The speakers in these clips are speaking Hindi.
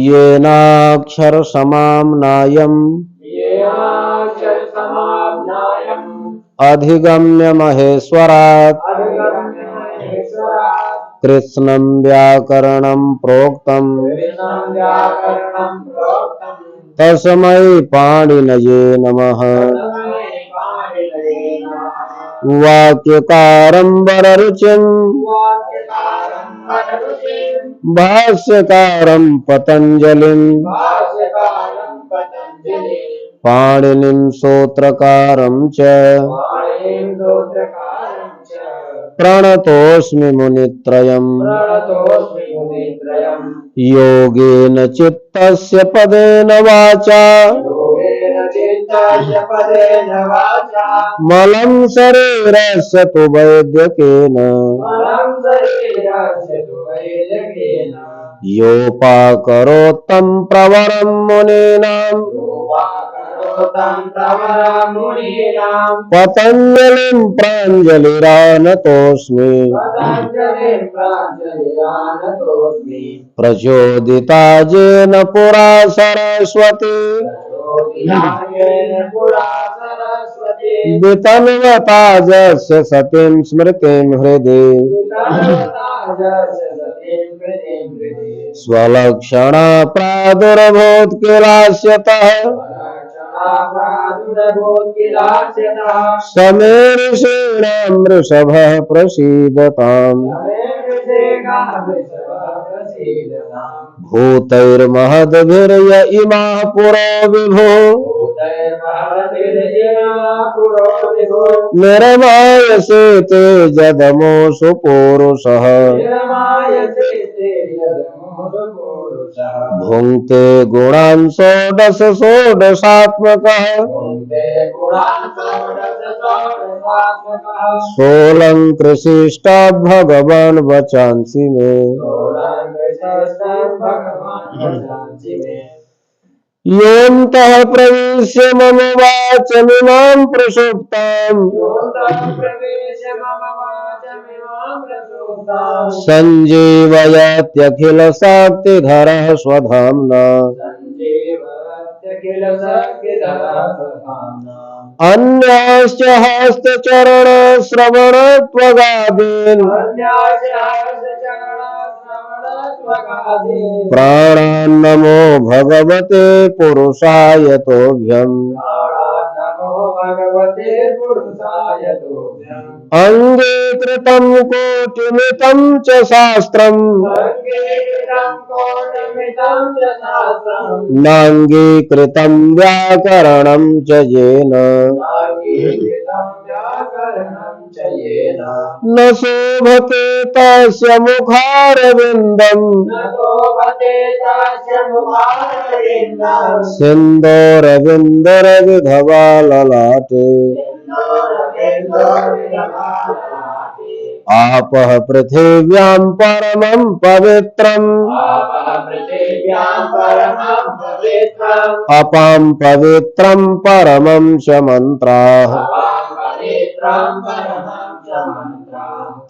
येनाक्षरसमाम्नायम् अधिगम्य महेश्वरात् कृत्स्नं व्याकरणं प्रोक्तम् तस्मै पाणिनये नमः। वाक्यकारं वररुचिं भाष्यकारं पतञ्जलिं पाणिनिं सूत्रकारं च प्रणतोऽस्मि मुनित्रयम्। योगेन चित्तस्य पदेन वाचा मलं शरीरस्य तु वैद्यकेन योपाकरोत्तं प्रवरं मुनीनां पतञ्जलिं प्राञ्जलिरानतोऽस्मि। प्रचोदिता येन पुरा सरस्वती वितन्वता यस्य सतीं स्मृतिं हृदि स्वलक्षणा प्रादुर्भूत्किलास्यतः समेर्षीणां वृषभः प्रसीदताम्। भूतैर्महद्भिर्य इमाः पुरो विभो निर्मायसे ते जदमोऽसु पूरुषः। भुङ्क्ते गुणान् षोडश षोडशात्मकः सोऽलङ्कृशिष्टा भगवान् वचांसि मे। योऽन्तः प्रविश्य मम वाचमिमां प्रसुप्ताम् सञ्जीवयत्यखिलशक्तिधरः स्वधाम्ना। अन्याश्च हस्तचरणश्रवणत्वगादीन् प्राणान्नमो भगवते पुरुषाय तोभ्यम्। अङ्गीकृतं कोटिमितं च शास्त्रम् नाङ्गीकृतं व्याकरणं च येन न शोभते तस्य मुखारविन्दम् सिन्दूरविन्दुरविधवा ललाटे। आपः पृथिव्यां परमं पवित्रम् अपां पवित्रं परमं च मन्त्राः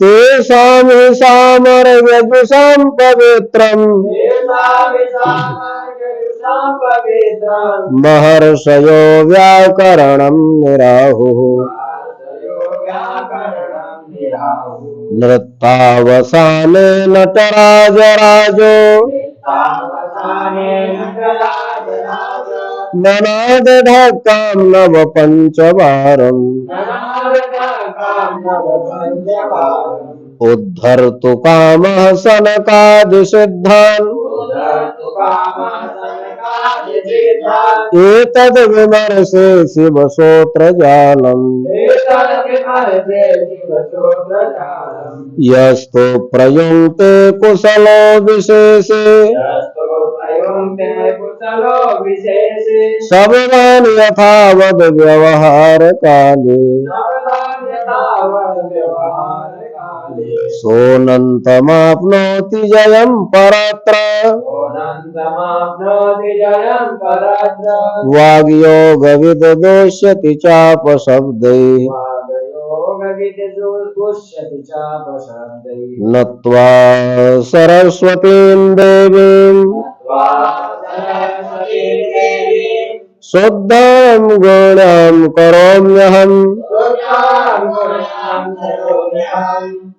तेषां हि सामर्यजुषां पवित्रम् महर्षयो व्याकरणं निराहुः। नृत्तावसाने नटराजराजो ननादढक्कां नवपञ्चवारम् उद्धर्तु कामः सनकादिसिद्धान् एतद् विमर्शे शिवसूत्रजालम्। यस्तु प्रयुङ्क्ते कुशलो विशेषे शब्दान् यथावद् व्यवहारकाले सोऽनन्तमाप्नोति जयं परत्र वाग्योगविदोष्यति चापशब्दैः नत्वा सरस्वतीं देवीं शुद्धं गुणं करोम्यहम्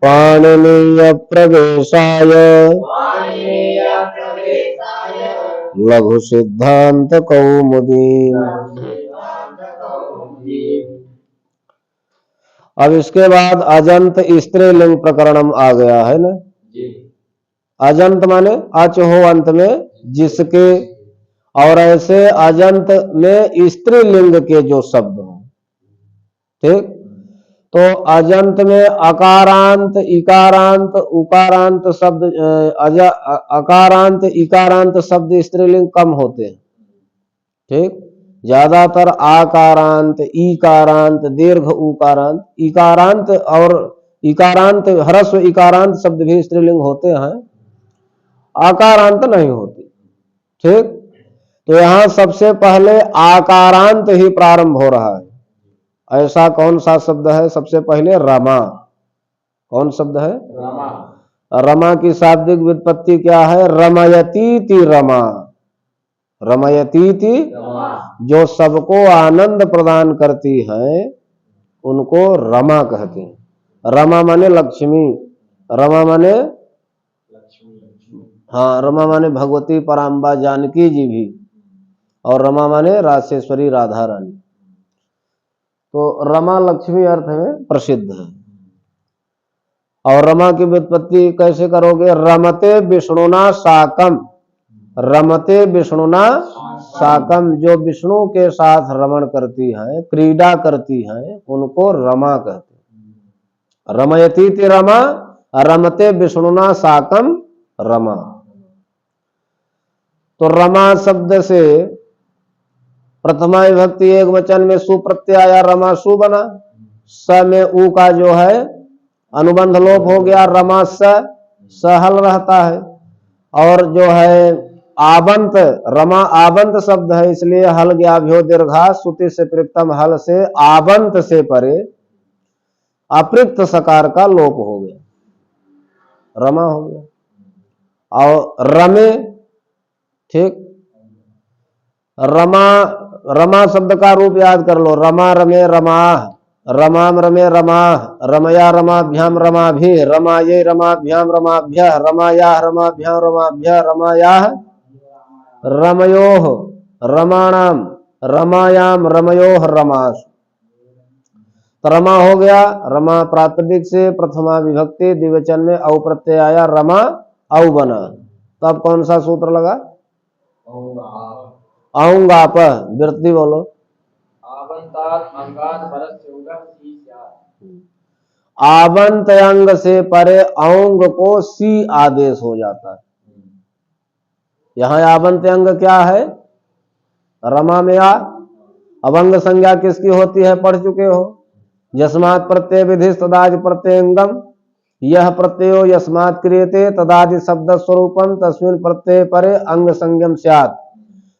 पाणिनीय प्रवेशाय लघु सिद्धांत कौमुदी। अब इसके बाद अजंत स्त्रीलिंग प्रकरणम आ गया है ना। अजंत माने अच हो अंत में जिसके, और ऐसे अजंत में स्त्रीलिंग के जो शब्द हो, ठीक। तो अजंत में अकारांत इकारांत उकारांत शब्द, अकारांत इकारांत शब्द स्त्रीलिंग कम होते हैं, ठीक। ज्यादातर आकारांत ईकारांत दीर्घ उकारांत इकारांत और इकारांत ह्रस्व इकारांत शब्द भी स्त्रीलिंग होते हैं, आकारांत नहीं होती, ठीक। तो यहां सबसे पहले आकारांत ही प्रारंभ हो रहा है। ऐसा कौन सा शब्द है? सबसे पहले रमा। कौन शब्द है? रमा। रमा की शाब्दिक व्युत्पत्ति क्या है? रमयतीति रमा। रमयतीति जो सबको आनंद प्रदान करती है उनको रमा कहते हैं। रमा माने लक्ष्मी, रमा माने हाँ, रमा माने भगवती पराम्बा जानकी जी भी, और रमा माने रासेश्वरी राधा रानी। तो रमा लक्ष्मी अर्थ में प्रसिद्ध है। और रमा की व्युत्पत्ति कैसे करोगे? रमते विष्णुना साकम। रमते विष्णुना साकम, जो विष्णु के साथ रमण करती है, क्रीड़ा करती है, उनको रमा कहते हैं। रमयतीति रमा, रमते विष्णुना साकम रमा। तो रमा शब्द से प्रथमा विभक्ति एक वचन में सु प्रत्यय आया, रमा सु बना। स में उ का जो है अनुबंध लोप हो गया, रमा स हल रहता है। और जो है आवंत, रमा आवंत शब्द है, इसलिए हल गया भ्यो दीर्घा सुति से प्रिक्तम हल से आवंत से परे अप्रिक्त सकार का लोप हो गया, रमा हो गया। और रमे, ठीक। रमा, रमा शब्द का रूप याद कर लो। रमा रमे रमाह, रमाम रमे रमाह, रमया रमाभ्याम रमाभि, रमाये रमाभ्याम रमाभ्यः, रमायाः रमाभ्याम रमाभ्यः, रमायाः रमयोः रमाणाम, रमायाम रमयोः रमास। तो रमा हो गया। रमा प्रातिपदिक से प्रथमा विभक्ति द्विवचन में औ प्रत्यय आया, रमा औ बना। तब कौन सा सूत्र लगा? औंगाप। वृत्ति बोलो। आवंत अंग से परे औंग को सी आदेश हो जाता है। यहां आवंत अंग क्या है? रमा में आ। अवंग संज्ञा किसकी होती है? पढ़ चुके हो। यस्मात् प्रत्यय विधि तदादि प्रत्ययंगम, यह प्रत्ययो यस्मात् क्रियते तदादि शब्द स्वरूपम तस्मिन् प्रत्यय परे अंग संज्ञम स्यात्।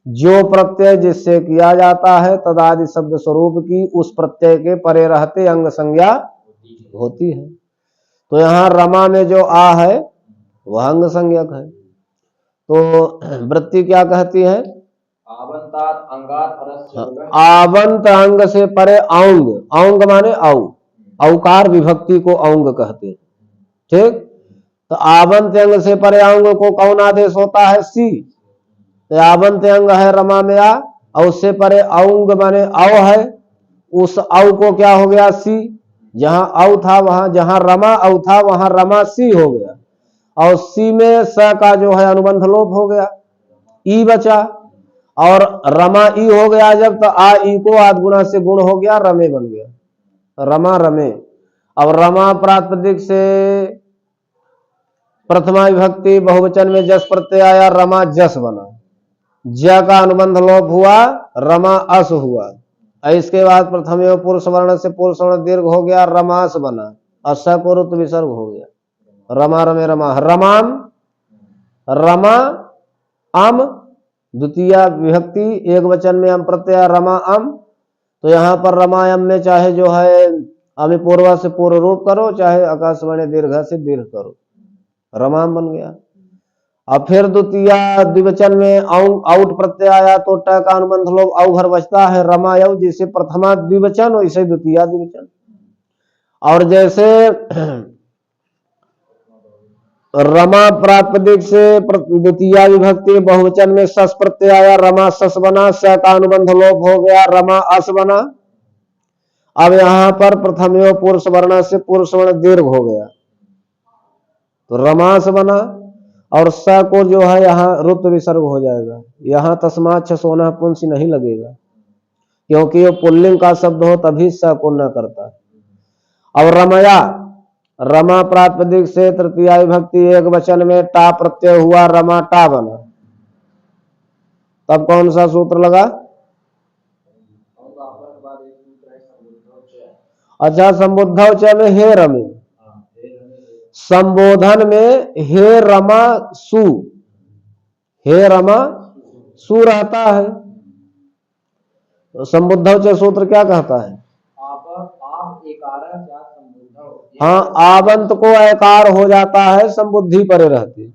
जो प्रत्यय जिससे किया जाता है तदादि शब्द स्वरूप की उस प्रत्यय के परे रहते अंग संज्ञा होती है। तो यहाँ रमा में जो आ है वह अंग संज्ञक है। तो वृत्ति क्या कहती है? आवंत अंग से परे औंग। औंग माने औ, औकार विभक्ति को औंग कहते हैं, ठीक। तो आवंत अंग से परे औंग को कौन आदेश होता है? सी। तो आवंत अंग है रमा में आ, और उससे परे औंग माने औ है, उस औ को क्या हो गया? सी। जहां औ था वहां, जहां रमा औ था वहां रमा सी हो गया, और सी में स का जो है अनुबंध लोप हो गया, ई बचा। और रमा ई हो गया जब, तो आ ई को आद गुणा से गुण हो गया, रमे बन गया, रमा रमे। अब रमा प्रातिपदिक से प्रथमा विभक्ति बहुवचन में जस प्रत्यय आया, रमा जस बना। ज का अनुबंध लोप हुआ, रमा अस हुआ। इसके बाद प्रथम एवं पुरुष वर्ण से पुरुष वर्ण दीर्घ हो गया, रमास बना, और स को रुत विसर्ग हो गया, रमा रमे रमा। रमाम, रमा अम द्वितीय विभक्ति एक वचन में अम प्रत्यय रमा अम। तो यहाँ पर रमायम में चाहे जो है अभी पूर्वा से पूर्व रूप करो, चाहे आकाशवाणी दीर्घ से दीर्घ करो, रमाम बन गया। अब फिर द्वितीय द्विवचन में आउट प्रत्यय आया तो ट का अनुबंध लोप औ घर बचता है रमायव, जैसे प्रथमा द्विवचन वैसे द्वितीय द्विवचन। और जैसे रमा प्रातिपदिक से द्वितीय विभक्ति बहुवचन में सस प्रत्यय आया, रमा सस बना, स का अनुबंध लोप हो गया, रमा अस बना। अब यहां पर प्रथमयो पुरुष वर्ण से पुरुष वर्ण दीर्घ हो गया तो रमास बना, और स को जो है यहाँ रुत विसर्ग हो जाएगा। यहाँ तस्मात् सोना पुंस नहीं लगेगा, क्योंकि ये पुल्लिंग का शब्द हो तभी स को न करता। और रमया, रमा प्रातिपदिक से तृतीय विभक्ति एक वचन में टा प्रत्यय हुआ, रमा टा बना। तब कौन सा सूत्र लगा? अच्छा, संबुद्धव च में हे रमे, संबोधन में हे रमा सु, हे रमा सु रहता है। तो संबुद्धव च सूत्र क्या कहता है? हाँ, आवंत को एकार हो जाता है संबुद्धि परे रहती,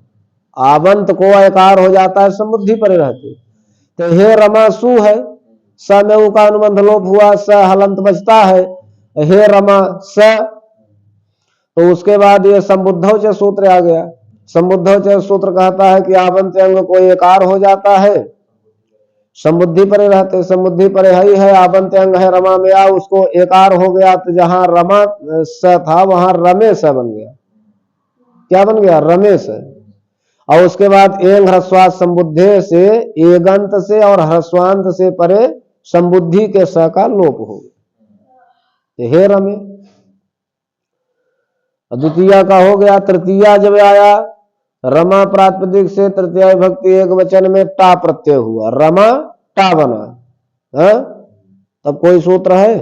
आवंत को एकार हो जाता है संबुद्धि परे रहती। तो हे रमा सु है, स में उ का अनुबंध लोप हुआ, स हलंत बचता है, हे रमा स। तो उसके बाद ये संबुद्धव च सूत्र आ गया। संबुद्धव च सूत्र कहता है कि आवंत अंग को एकार हो जाता है संबुद्धि परे रहते, संबुद्धि परे ही है, आवंत अंग है रमा में आ, उसको एकार हो गया तो जहां रमा स था वहां रमे स बन गया। क्या बन गया? रमेश। और उसके बाद एंग ह्रस्वात संबुद्धे से, एगंत से और ह्रस्वांत से परे संबुद्धि के स का लोप हो, हे रमे। द्वितीय का हो गया। तृतीया जब आया, रमा प्रातिपदिक से तृतीय विभक्ति एक वचन में टा प्रत्यय हुआ, रमा टा बना। है? तब कोई सूत्र है?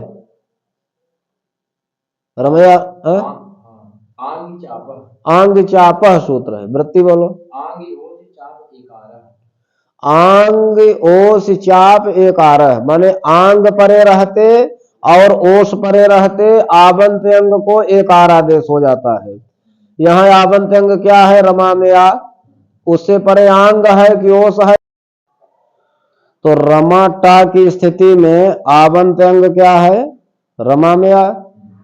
रमया आंग चाप सूत्र है, वृत्ति बोलो। आंग ओस चाप एकार, माने आंग परे रहते और ओस परे रहते आवंत अंग को एकार आदेश हो जाता है। यहाँ आवंत अंग क्या है? रमा में आ, उससे परे आंग है कि ओस है? तो रमा टा की स्थिति में आवंत अंग क्या है? रमा में आ,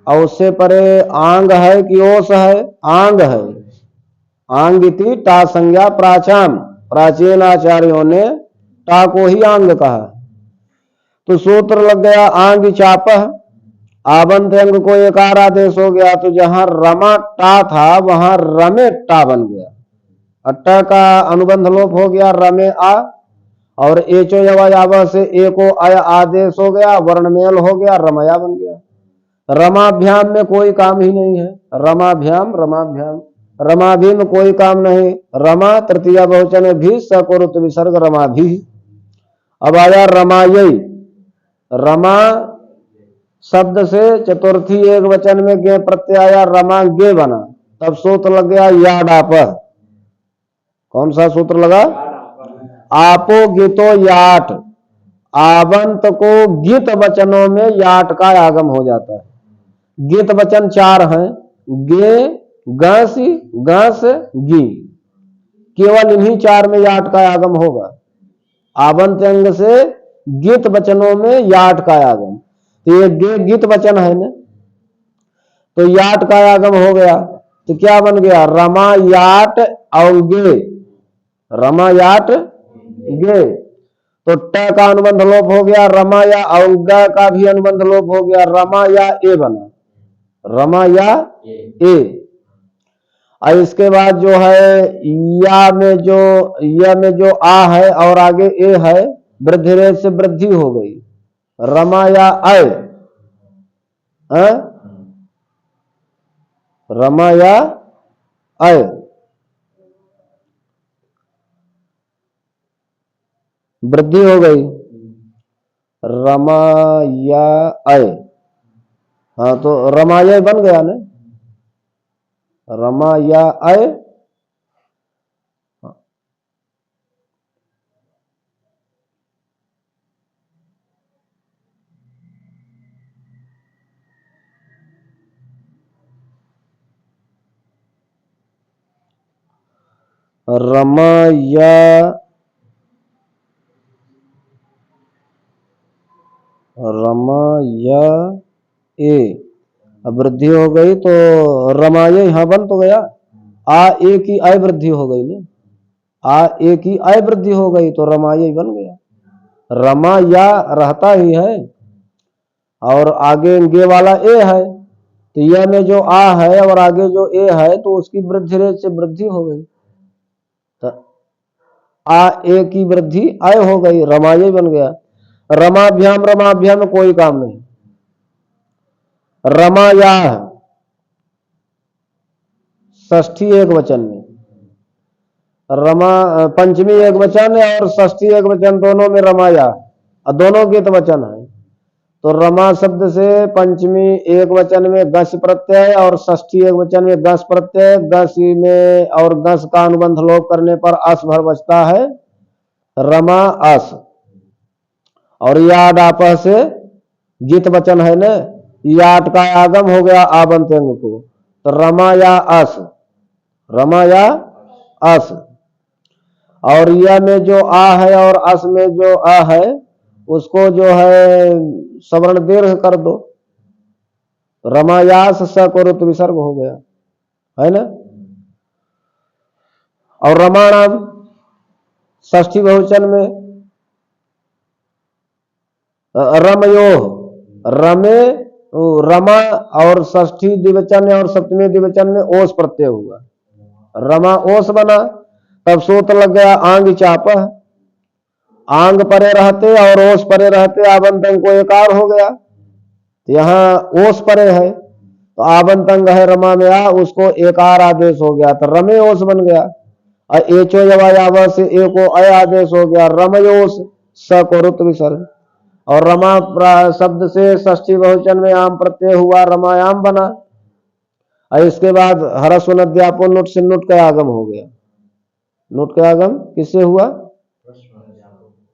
और उससे परे आंग है कि ओस है? आंग है। आंगिति टा संज्ञा प्राचाम, प्राचीन आचार्यों ने टा को ही आंग कहा। तो सूत्र लग गया आंग चाप, आवंत अंग को एकार आदेश हो गया, तो जहां रमा टा था वहां रमे टा बन गया। अट्टा का अनुबंध लोप हो गया, रमे आ, और एचो यवा से ए को अय आदेश हो गया, वर्णमेल हो गया, रमया बन गया। रमाभ्याम में कोई काम ही नहीं है, रमाभ्याम रमाभ्याम, रमा भी में कोई काम नहीं, रमा तृतीय बहुवचन भी सकुरुत विसर्ग रमा भी। अब आया रमायई, रमा शब्द से चतुर्थी एक वचन में गे प्रत्यय आया, रमा गे बना। तब सूत्र लग गया याडाप। कौन सा सूत्र लगा? आपो गितो याट, आवंत को गीत वचनों में याट का आगम हो जाता है। गीत वचन चार हैं, गे गस गस गी, केवल इन्हीं चार में याट का आगम होगा। आवंत अंग से गीत वचनों में याट का आगम, तो ये गे गीत वचन है ना, तो याट का आगम हो गया। तो क्या बन गया? रमा याट और गे, रमा याट गे। तो ट का अनुबंध लोप हो गया, रमा या, और ग का भी अनुबंध लोप हो गया, रमा या ए बना, रमा या ए। और इसके बाद जो है या में जो आ है और आगे ए है, वृद्धि रेख से वृद्धि हो गई, रमा या अय, रमा या अय, वृद्धि हो गई, रमा या अय। हाँ, तो रमाय बन गया ना, रमा या अय। रमाया रमाया ए, अब वृद्धि हो गई तो रमाये यहाँ बन तो गया, आ ए की आय वृद्धि हो गई ना, आ ए की आय वृद्धि हो गई तो रमाये बन गया। रमा या रहता ही है और आगे गे वाला ए है, तो यह में जो आ है और आगे जो ए है तो उसकी वृद्धि रेट से वृद्धि हो गई, तो आ ए की वृद्धि आय हो गई, रमाये बन गया। रमाभ्याम में कोई काम नहीं। रमाया षष्ठी एक वचन में, रमा पंचमी एक वचन और षष्ठी एक वचन दोनों में रमाया, और दोनों गीत वचन है। तो रमा शब्द से पंचमी एक वचन में गस प्रत्यय और षष्ठी एक वचन में गस प्रत्यय, गस में और गस का अनुबंध लोप करने पर अस भर बचता है, रमा अस। और याड आपह से गीत वचन है ना, याट का आगम हो गया आबंत अंग को, तो रमा या अस, रमा या अस। और यह में जो आ है और अस में जो आ है उसको जो है सवर्ण दीर्घ कर दो, रमायास स को रुत विसर्ग हो गया है ना। और रमाणाम षष्ठी बहुवचन में रमयो, रमे रमा और षष्ठी द्विवचन और सप्तमी द्विवचन में ओस प्रत्यय हुआ, रमा ओस बना, तब सूत्र लग गया आंग चाप, आंग परे रहते और ओस परे रहते आबंतंग को एकार हो गया, यहाँ ओस परे है तो आबंतंग है रमा में आ, उसको एकार आदेश हो गया तो रमे ओस बन गया, और एचो यवा से ए को अय आदेश हो गया, रमयोस स को रुत विसर्ग। और रमा शब्द से षष्ठी बहुवचन में आम प्रत्यय हुआ, रमायाम बना, और इसके बाद हरस्व नद्यापो नुट से नुट का आगम हो गया। नुट का आगम किससे हुआ?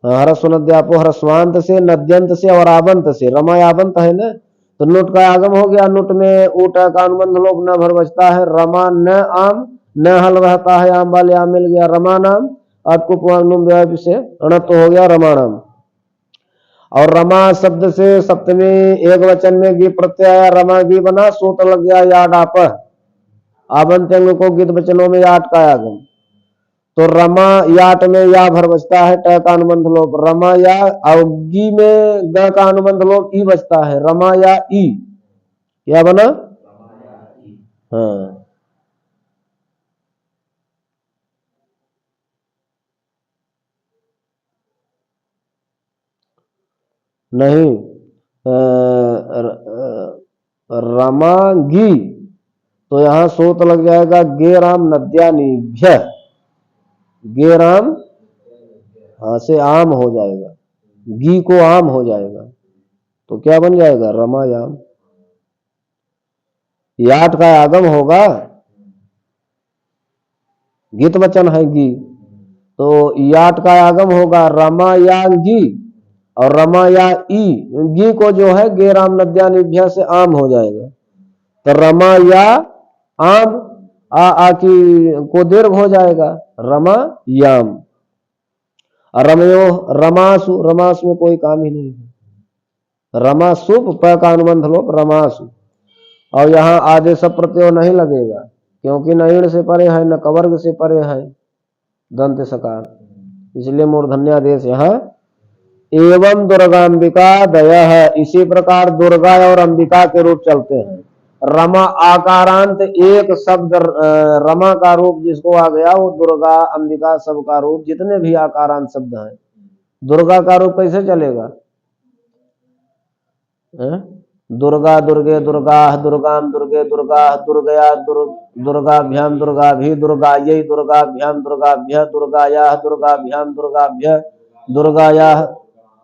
हरस्व नद्यापो ह्रस्वांत से, नद्यंत से और आवंत से, रमायावंत है ना, तो नुट का आगम हो गया। नुट में ऊट का अनुबंध लोप न भर बचता है, रमा न आम न हल रहता है, आम वाले आम मिल गया रमा नाम, अटकुप से अणत हो गया रमाणाम। और रमा शब्द से सप्तमी एक वचन में गी प्रत्यय रमा गी बना, सूत्र लग गया याड आप, आबंत अंग को गित वचनों में याट का आगम, तो रमा याट में या भर बचता है, ट का अनुबंध लोप, रमा या, और गी में ग का अनुबंध लोप ई बचता है, रमा या ई, क्या बना? हाँ नहीं, रमागी तो यहां सूत्र लग जाएगा गे राम नद्यानिभ्य, गे राम हाँ से आम हो जाएगा, गी को आम हो जाएगा, तो क्या बन जाएगा? रमायाम। याट का आगम होगा, गीत वचन है गी, तो याट का आगम होगा रमायांगी, और रमाया ई, गी को जो है गे राम नद्यानिभ्य से आम हो जाएगा, तो रमाया आम, आ की को दीर्घ हो जाएगा, रमा याम। रमयो रमासु, रमासु में कोई काम ही नहीं है, रमासुप प का अनुबंध लोप रमासु, और यहाँ आदेश प्रत्यय नहीं लगेगा क्योंकि न ईण से परे है न कवर्ग से परे है, दंत सकार, इसलिए मूर्धन्यादेश यहाँ। एवं दुर्गांबिका दया है, इसी प्रकार दुर्गा और अंबिका के रूप चलते हैं। रमा आकारांत एक शब्द रमा का रूप जिसको आ गया वो दुर्गा अंबिका सब का रूप, जितने भी आकारांत शब्द हैं दुर्गा का रूप कैसे चलेगा? दुर्गा दुर्गे दुर्गा दुर्गाम दुर्गे दुर्गा दुर्गया दुर्गाभ्याम दुर्गाभि दुर्गायै दुर्गाभ्याम दुर्गाभ्य दुर्गाया दुर्गाभ्याम दुर्गाभ्य दुर्गाया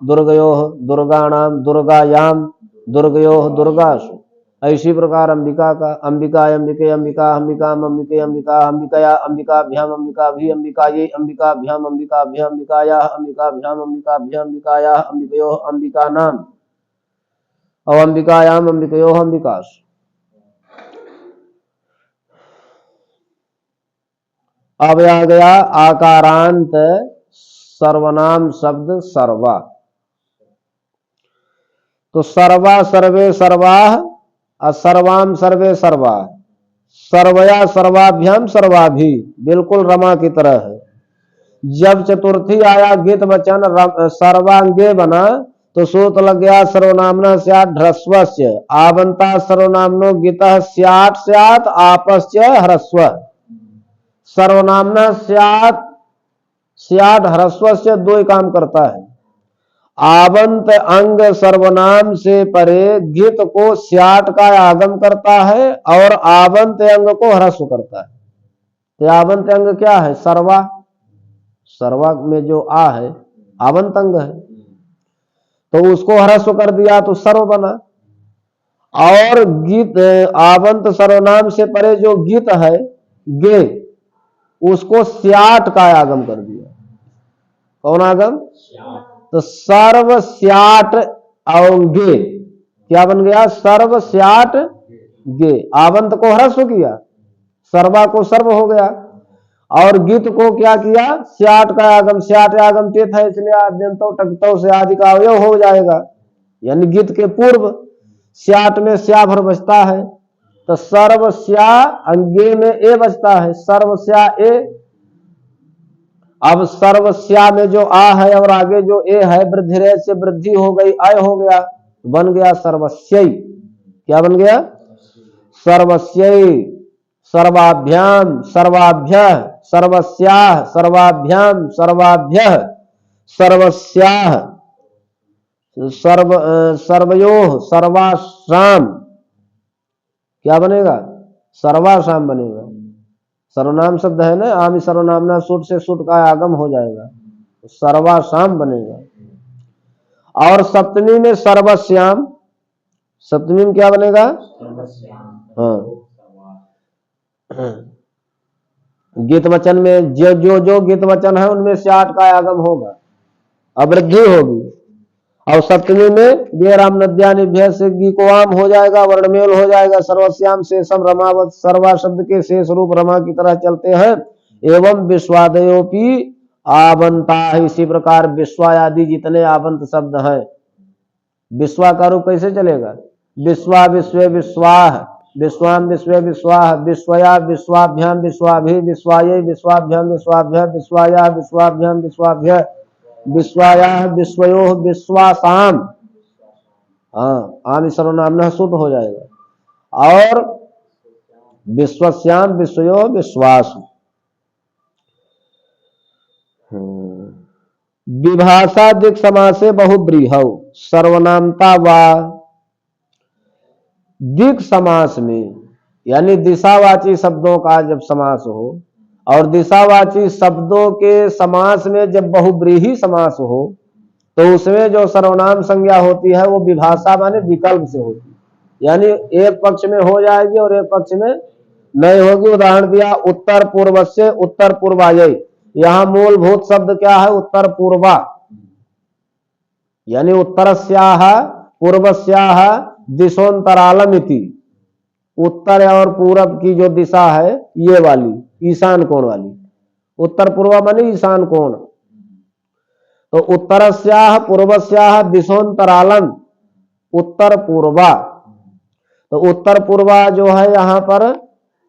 दुर्गयोः दुर्गाणाम दुर्गायाम दुर्गयोः दुर्गासु। ऐसी प्रकार अंबिका का अंबिका अंबिके अंबिका अंबिकाम अंबिके अंबिका अंबिकया अंबिकाभ्याम अंबिकाभि अंबिकायै अंबिकाभ्याम अंबिकाभ्याम अंबिकाया अंबिकाभ्याम अंबिकाभ्याम अंबिकाया अंबिकयोः अंबिकानाम और अंबिकायाम अंबिकयोः अंबिकासु। अब आ गया आकारांत सर्वनाम शब्द सर्वा। तो सर्वा सर्वे सर्वाः और सर्वाम सर्वे सर्वा, सर्वया सर्वाभ्याम सर्वाभि, बिल्कुल रमा की तरह है। जब चतुर्थी आया गीत वचन सर्वांगे बना तो सूत्र लग गया सर्वनामना स्यात् ह्रस्वस्य, आवंता सर्वनामनो गीतः स्यात् स्यात् आपस्य ह्रस्व। सर्वनामना स्यात् स्यात् ह्रस्वस्य दो ही काम करता है, आवंत अंग सर्वनाम से परे गित को स्याट का आगम करता है और आवंत अंग को ह्रस्व करता है। तो आवंत अंग क्या है? सर्वा। सर्वा में जो आ है आवंत अंग है, तो उसको ह्रस्व कर दिया तो सर्व बना। और गीत आवंत सर्वनाम से परे जो गीत है गे, उसको स्याट का आगम कर दिया। कौन आगम? तो सर्व स्याट औंगे, क्या बन गया? सर्व स्याट गे। आवंत को ह्रस्व किया, सर्वा को सर्व हो गया, और गीत को क्या किया? स्याट का आगम। स्याट आगम तेथ है, इसलिए आद्यंतो टकतो से आदि का अवयव हो जाएगा, यानी गीत के पूर्व स्याट में स्या भर बचता है, तो सर्व स्या अंगे में ए बचता है, सर्व स्या ए। अब सर्वस्या में जो आ है और आगे जो ए है वृद्धि रे से वृद्धि हो गई, अय हो गया, बन गया सर्वस्यै। क्या बन गया? सर्वस्यै, सर्वाभ्याम सर्वाभ्यः, सर्वस्याः सर्वाभ्याम सर्वाभ्यः, सर्वस्याः सर्वयोः सर्वासाम। क्या बनेगा? सर्वासाम बनेगा। सर्वनाम शब्द है ना, आमी सर्वनामना सुट से सुट का आगम हो जाएगा, तो सर्वासाम बनेगा। और सप्तमी में सर्वश्याम, सप्तमी में क्या बनेगा? हाँ, गीत वचन में जो जो जो गीत वचन है उनमें स्याट का आगम होगा, अवृद्धि होगी। और सप्तमी में गेराम नद्यानिभ्य से गीकोआम हो जाएगा, वर्णमेल हो जाएगा। सर्वश्याम शेषम रमावत, सर्वा शब्द के शेष रूप रमा की तरह चलते हैं। एवं विश्वादयोपि आवंता, इसी प्रकार विश्वायादि जितने आवंत शब्द हैं, विश्वा का रूप कैसे चलेगा? विश्वा विश्वे विश्वाह, विश्वाम विश्वे विश्वाह, विश्वया विश्वाभ्याम विश्वाभि, विश्वायै विश्वाभ्याम विश्वाभ्य, विश्वाया विश्वाभ्याम विश्वाभ्य, विश्वाया विश्वयोः विश्वासाम। हाँ, आमी सर्वनाम शुद्ध हो जाएगा। और विश्वस्याम विश्वयोः विश्वास। विभाषा दिक् समासे बहुब्रीहौ, सर्वनामता वा दिक् समास में, यानी दिशावाची शब्दों का जब समास हो, और दिशावाची शब्दों के समास में जब बहुब्रीही समास हो, तो उसमें जो सर्वनाम संज्ञा होती है वो विभाषा माने विकल्प से होती है, यानी एक पक्ष में हो जाएगी और एक पक्ष में नहीं होगी। उदाहरण दिया उत्तर पूर्व से उत्तर पूर्वायै, यहाँ मूलभूत शब्द क्या है? उत्तर पूर्वा, यानी उत्तरस्याः पूर्वस्याः दिशोंतरालम इति, उत्तर और पूरब की जो दिशा है ये वाली, ईशान कोण वाली। उत्तर पूर्व माने ईशान कोण। तो उत्तरस्याः पूर्वस्याः दिशोंतरालम, उत्तर पूर्वा। तो उत्तर पूर्वा जो है यहाँ पर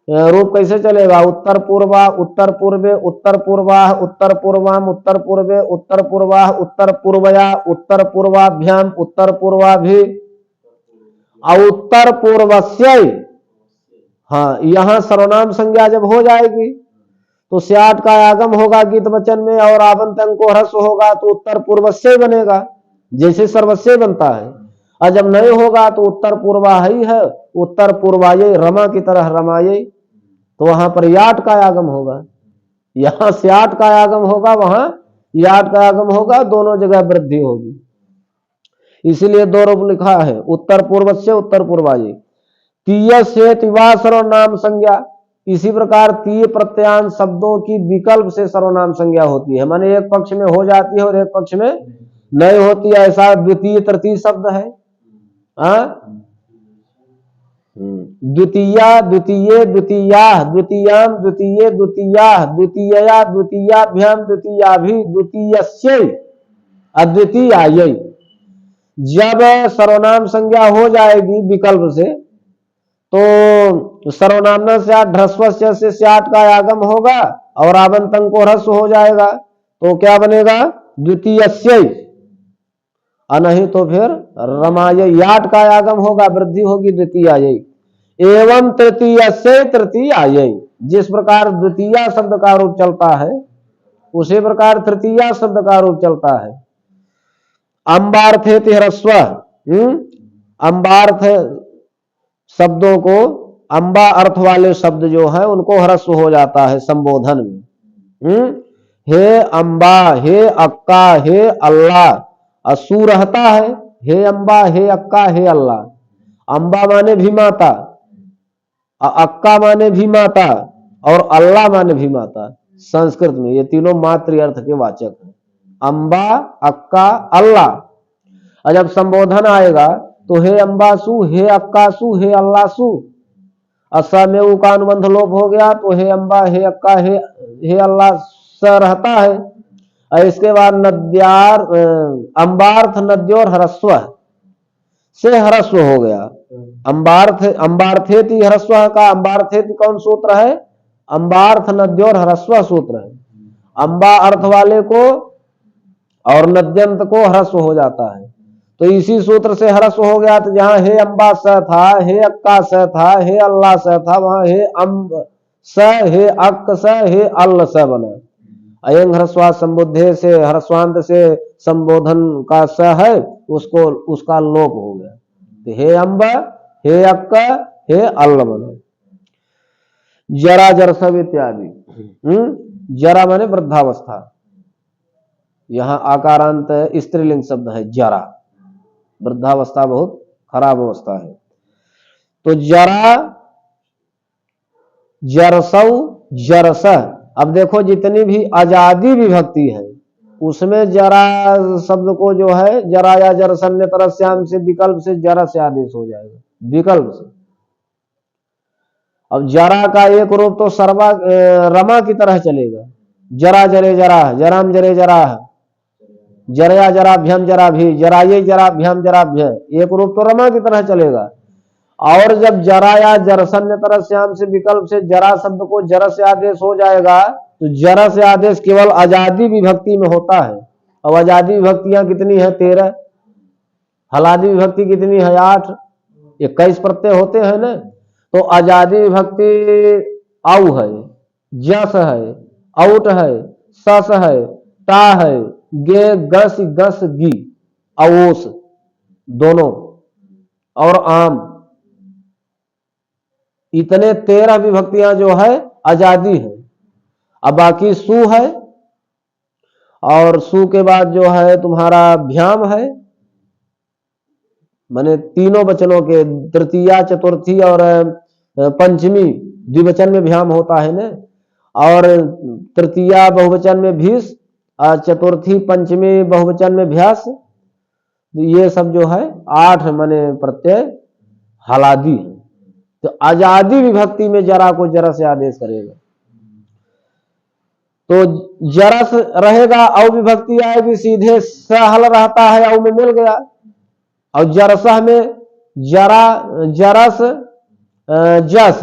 रूप कैसे चलेगा? उत्तर पूर्वा, उत्तर पूर्वे, उत्तर पूर्वाः, उत्तर पूर्वाम, उत्तर पूर्वे, उत्तर पूर्वाः, उत्तर पूर्वया, उत्तर पूर्वाभ्याम, उत्तर पूर्वाभि, उत्तर पूर्वस्य। हाँ, यहाँ सर्वनाम संज्ञा जब हो जाएगी तो स्याट का आगम होगा गीत वचन में, और आवंत अंग को ह्रस्व होगा तो उत्तर पूर्वस्य बनेगा, जैसे सर्वस्य बनता है। और जब नहीं होगा तो उत्तर पूर्वा ही है, उत्तर पूर्वायै, रमा की तरह रमायै, तो वहां पर याट का आगम होगा। यहाँ स्याट का आगम होगा, वहां याट का आगम होगा, दोनों जगह वृद्धि होगी। इसीलिए दो रूप लिखा है, उत्तर पूर्व से उत्तर पूर्वायै। तीय से तिवा सर्वनाम संज्ञा, इसी प्रकार तीय प्रत्यांत शब्दों की विकल्प से सर्वनाम संज्ञा होती है, माने एक पक्ष में हो जाती है और एक पक्ष में नहीं होती है, ऐसा द्वितीय तृतीय शब्द है। द्वितीया द्वितीये द्वितीयाः द्वितीयाम् द्वितीये द्वितीयाः द्वितीयया द्वितीयाभ्याम द्वितीयाभि द्वितीयस्यै अद्वितीयायै। जब सर्वनाम संज्ञा हो जाएगी विकल्प से तो सर्वनामना स्यात् ढ्रस्वस्य से स्यात् का आगम होगा और आवंतन को ह्रस्व हो जाएगा, तो क्या बनेगा द्वितीयस्यै, नहीं तो फिर रमायै याट का आगम होगा, वृद्धि होगी द्वितीयायै। एवं तृतीयस्यै तृतीयायै, जिस प्रकार द्वितीया शब्द का रूप चलता है उसी प्रकार तृतीया शब्द का रूप चलता है। अम्बार्थेति ह्रस्व, अम्बार्थ शब्दों को, अम्बा अर्थ वाले शब्द जो है उनको ह्रस्व हो जाता है संबोधन में। हे अम्बा, हे अक्का, हे अल्लाह, असू रहता है, हे अम्बा, हे अक्का, हे अल्लाह। अम्बा माने भी माता, अक्का माने भी माता और अल्लाह माने भी माता। संस्कृत में ये तीनों मातृ अर्थ के वाचक हैं, अम्बा, अक्का, अल्लाह। और जब संबोधन आएगा तो हे अम्बासु, हे अक्कासु, हे अल्लासु, असा में ऊ का अनुबंध लोप हो गया तो हे अम्बा, हे अक्का, हे अल्लाह स रहता है। और इसके बाद नद्यार अम्बार्थ नद्योर ह्रस्व से ह्रस्व हो गया। अम्बार्थेति ह्रस्व का अम्बार्थेति कौन सूत्र है? अम्बार्थ नद्योर ह्रस्व सूत्र है। अम्बा अर्थ वाले को और नद्यंत को ह्रस्व हो जाता है, तो इसी सूत्र से ह्रस्व हो गया। तो जहां हे अम्बा स था, हे अक्का स था, हे अल्लाह स था, वहां हे अम्ब स, हे अक्क स, हे अल्ल स बना। अयंग ह्रस्वा संबुद्धे से ह्रस्वांत से संबोधन का स है उसको उसका लोप हो गया, तो हे अम्ब, हे अक्क, हे अल्ल बना। जरा जरसव इत्यादि। जरा माने वृद्धावस्था, यहां आकारांत स्त्रीलिंग शब्द है जरा, वृद्धावस्था बहुत खराब अवस्था है। तो जरा, जरसव, जरस। अब देखो जितनी भी आजादी विभक्ति है उसमें जरा शब्द को जो है जरा या जरसन्य तरस्याम से विकल्प से जरा से आदेश हो जाएगा, विकल्प से। अब जरा का एक रूप तो सर्वा रमा की तरह चलेगा, जरा जरे जरा, जराम जरे जरा, जरया जराभ्याम जराभि, जराये जराभ्याम जराभ्य, एक रूप तो रमा की तरह चलेगा। और जब जरा या जरसन्य तरस्याम से विकल्प से जरा शब्द को जर से आदेश हो जाएगा तो जर से आदेश केवल आजादी विभक्ति में होता है। अब आजादी विभक्तियां कितनी है? 13। हलादी विभक्ति कितनी है? 8। 21 प्रत्यय होते हैं ना। तो आजादी विभक्ति औ है, जस है, औट है, सस है, ता है, गे, गस, गस, गी, अवोस दोनों और आम, इतने 13 विभक्तियां जो है आजादी है। अब बाकी सु है और सु के बाद जो है तुम्हारा भ्याम है, माने तीनों वचनों के तृतीया चतुर्थी और पंचमी द्विवचन में भ्याम होता है ना, और तृतीया बहुवचन में भीष, चतुर्थी पंचमी बहुवचन में भ्यास, ये सब जो है 8 माने प्रत्यय हलादी है। तो आजादी विभक्ति में जरा को जरा से आदेश करेगा, तो जरस रहेगा, औ विभक्ति आएगी सीधे सहल रहता है, औ में मिल गया। और जरसह में जरा, जरस, जस,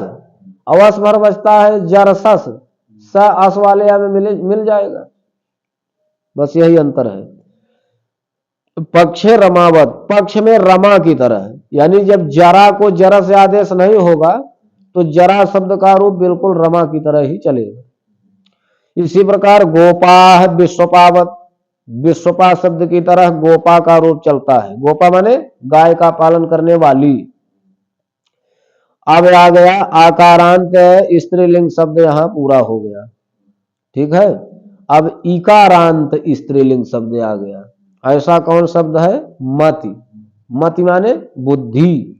अवस भर बचता है जरसस, स अस वाले में मिल जाएगा। बस यही अंतर है। पक्षे रमावत, पक्ष में रमा की तरह, यानी जब जरा को जरा से आदेश नहीं होगा तो जरा शब्द का रूप बिल्कुल रमा की तरह ही चलेगा। इसी प्रकार गोपाह विश्वपावत, विश्वपा शब्द की तरह गोपा का रूप चलता है। गोपा माने गाय का पालन करने वाली। अब आ गया आकारांत स्त्रीलिंग शब्द, यहां पूरा हो गया, ठीक है। अब इकारांत स्त्रीलिंग शब्द आ गया। ऐसा कौन शब्द है? मति। मति माने बुद्धि,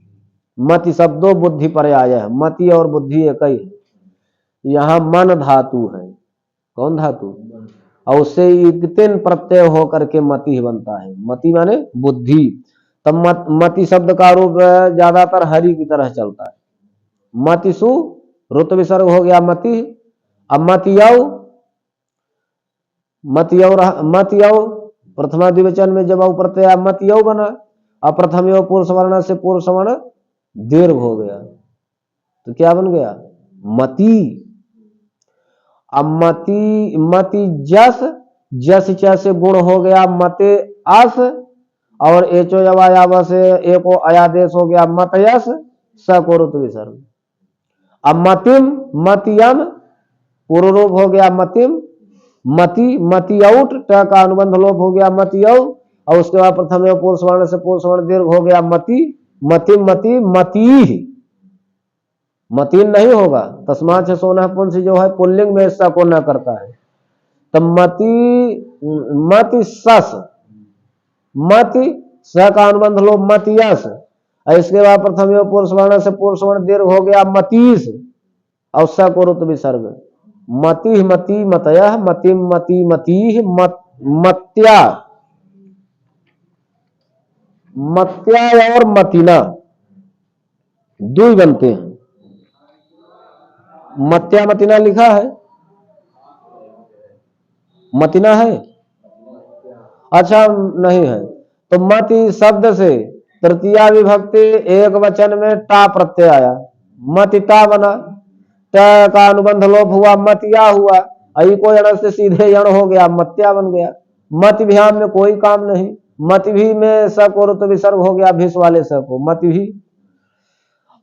मति शब्दों बुद्धि पर्याय है, मति और बुद्धि एक ही है। यहां मन धातु है, कौन धातु? और उससे इक्तिन प्रत्यय होकर के मति बनता है। मति माने बुद्धि। तब मति शब्द का रूप ज्यादातर हरि की तरह चलता है। मतिसु रुत विसर्ग हो गया मति। अब मतियौ, मतियौ प्रथमा द्विवचन में जब प्रत्यय मतियौ बना। अब प्रथम यो पुरुष वर्ण से पुरुष वर्ण दीर्घ हो गया तो क्या बन गया मति। अब मति, मति जस, जस च से गुण हो गया मते अस, और एचो यवायाव से एको अयादेश हो गया मतयस, स को रुत विसर्ग। अब मतिम, मतियम पूर्व रूप हो गया मतिम, मति, मतियौट ट का अनुबंध लोप हो गया मतियौ, और उसके बाद प्रथम पुरुष वर्ण से पुरुष वर्ण दीर्घ हो गया मति, मतिम, मति, मती। मतीन नहीं होगा, तस्मात् से सोना पुंस जो है पुल्लिंग में स को न करता है। तो मति, मति सस, मति स का अनुबंध लोप मतियस, और इसके बाद प्रथम पुरुष वर्ण से पुरुष वर्ण दीर्घ हो गया मतीस, और स को रुत विसर्ग। मति, मति, मतयः, मतिम, मति, मतीह, मत्या, मत्या और मतिना दो बनते हैं। मत्या मतिना लिखा है, मतिना है, अच्छा नहीं है। तो मति शब्द से तृतीया विभक्ति एक वचन में टा प्रत्यय आया, मतिता बना, ट का अनुबंध लोप हुआ मतिया हुआ, आई को यण से सीधे यण हो गया मत्या बन गया। मत भ्याम में कोई काम नहीं, मत भी में स को रुत विसर्ग हो गया भिस वाले स को मत भी।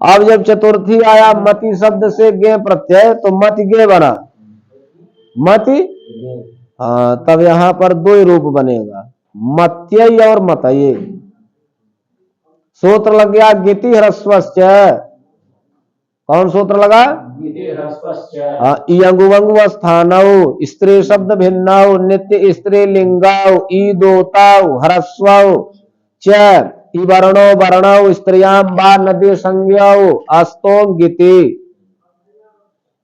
अब जब चतुर्थी आया मति शब्द से गे प्रत्यय तो मत गे बना मति, तब यहां पर दो रूप बनेगा मत्यय और मतये। सूत्र लग गया गिति ह्रस्वश्च, कौन सूत्र लगा इयंगुवंगु स्थानौ, स्त्री शब्द भिन्नौ, नित्य स्त्री लिंगौ, ईदोतौ ह्रस्वौ च, वर्णो वर्णौ स्त्रियां बा नदी संज्ञौ अस्तों गिति।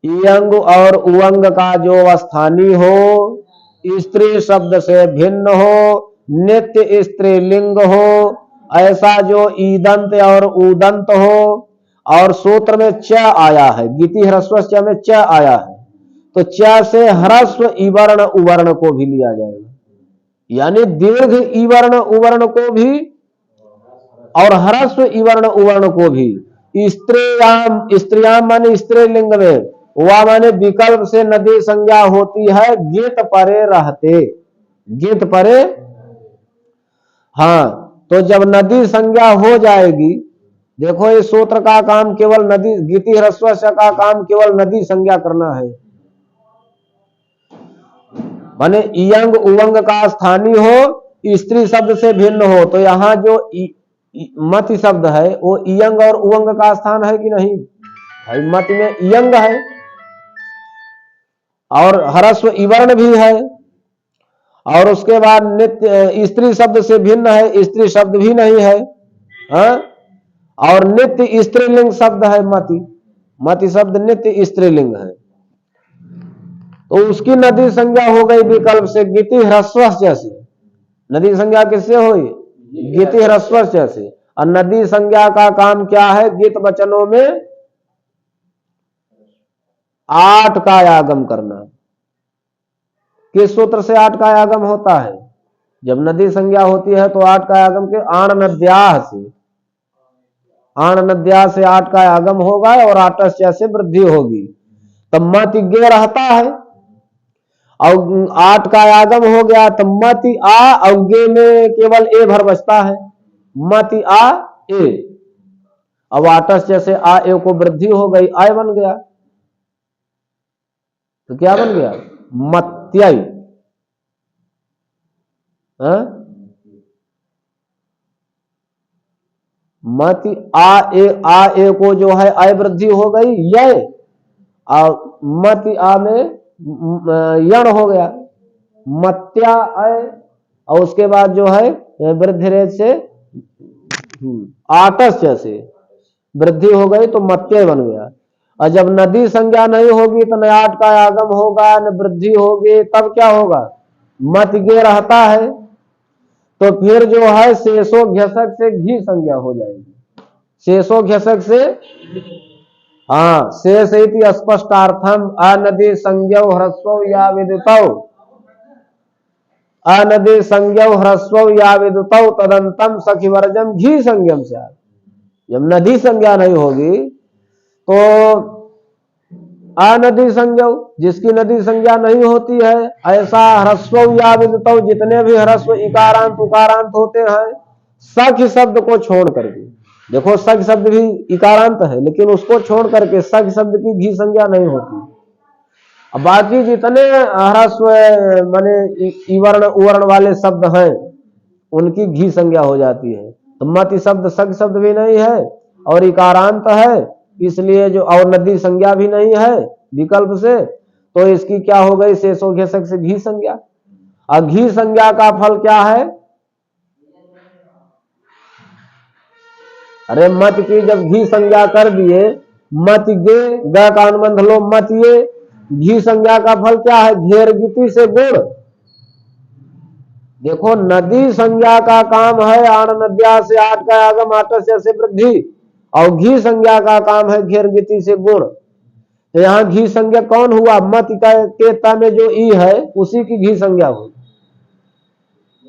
इयंग और उवंग का जो स्थानीय हो, स्त्री शब्द से भिन्न हो, नित्य स्त्रीलिंग हो, ऐसा जो ईदंत और उदंत हो, और सूत्र में च आया है, गिति ह्रस्व च में च आया है, तो च से ह्रस्व इवर्ण उवर्ण को भी लिया जाएगा, यानी दीर्घ इवर्ण उवर्ण को भी और ह्रस्व इवर्ण उवर्ण को भी। स्त्रियाम, स्त्रियाम माने स्त्रीलिंग में, वा माने विकल्प से नदी संज्ञा होती है गित परे रहते, गित परे। हाँ, तो जब नदी संज्ञा हो जाएगी, देखो इस सूत्र का काम केवल नदी, गिति ह्रस्व स का काम केवल नदी संज्ञा करना है, माने इयंग उवंग का स्थानीय हो, स्त्री शब्द से भिन्न हो, तो यहां जो मत शब्द है वो इयंग और उवंग का स्थान है कि नहीं है, मत में इयंग है और ह्रस्व इवर्ण भी है, और उसके बाद नित्य स्त्री शब्द से भिन्न है, स्त्री शब्द भी नहीं है, और नित्य स्त्रीलिंग शब्द है मति, मति शब्द नित्य स्त्रीलिंग है, तो उसकी नदी संज्ञा हो गई विकल्प से गिति ह्रस्व से। नदी संज्ञा किससे हुई, गिति ह्रस्व से। और नदी संज्ञा का काम क्या है, गित वचनों में 8 का आगम करना। किस सूत्र से 8 का आगम होता है, जब नदी संज्ञा होती है तो 8 का आगम के आण नद्याह से, आण नद्याह से 8 का आगम होगा और 8 से वृद्धि होगी, तब मत गे रहता है, और 8 का आगम हो गया तो मति आ, और गे में केवल ए भर बचता है, मति आ ए, अब 8 से आ ए को वृद्धि हो गई, आय बन गया, तो क्या बन गया मत्यय। मति आ ए को जो है आय वृद्धि हो गई ये, और मति आ में यण हो गया मत्या आय, और उसके बाद जो है वृद्धि रेत से 8 से वृद्धि हो गई तो मत्य बन गया। और जब नदी संज्ञा नहीं होगी तो न 8 का आगम होगा न वृद्धि होगी, तब क्या होगा मत गे रहता है, तो फिर जो है शेषो घ्यसक से घी संज्ञा हो जाएगी, शेषो घ्यसक से, हाँ, शेष इति स्पष्टार्थम अनदि संज्ञौ ह्रस्वौ या विदितौ, अनदि संज्ञौ ह्रस्वौ या विदितौ तदंतम सखिवर्जम घी संज्ञम से। जब नदी संज्ञा नहीं होगी तो अनदी संज्ञौ, जिसकी नदी संज्ञा नहीं होती है, ऐसा ह्रस्वौ या विदितौ, जितने भी ह्रस्व इकारांत उकारांत होते हैं, सख शब्द को छोड़ करके, देखो सख शब्द भी इकारांत है लेकिन उसको छोड़ करके सख शब्द की घी संज्ञा नहीं होती। अब बाकी जितने ह्रस्व माने इवर्ण उवर्ण वाले शब्द हैं उनकी घी संज्ञा हो जाती है। तो मति शब्द सख शब्द भी नहीं है और इकारांत है, इसलिए जो और नदी संज्ञा भी नहीं है विकल्प से, तो इसकी क्या हो गई, शेषो घेसक से घी संज्ञा। और घी संज्ञा का फल क्या है, अरे मत की जब घी संज्ञा कर दिए, मत गे ग का अनुबंध लो मत ये, घी संज्ञा का फल क्या है, घेर गीति से गुण। देखो नदी संज्ञा का काम है आण नद्या से आठ का आगम आटस्य से वृद्धि, और घी संज्ञा का काम है घेर गीति से गुण। तो यहाँ घी संज्ञा कौन हुआ, मत के ता में जो ई है उसी की घी संज्ञा हुई।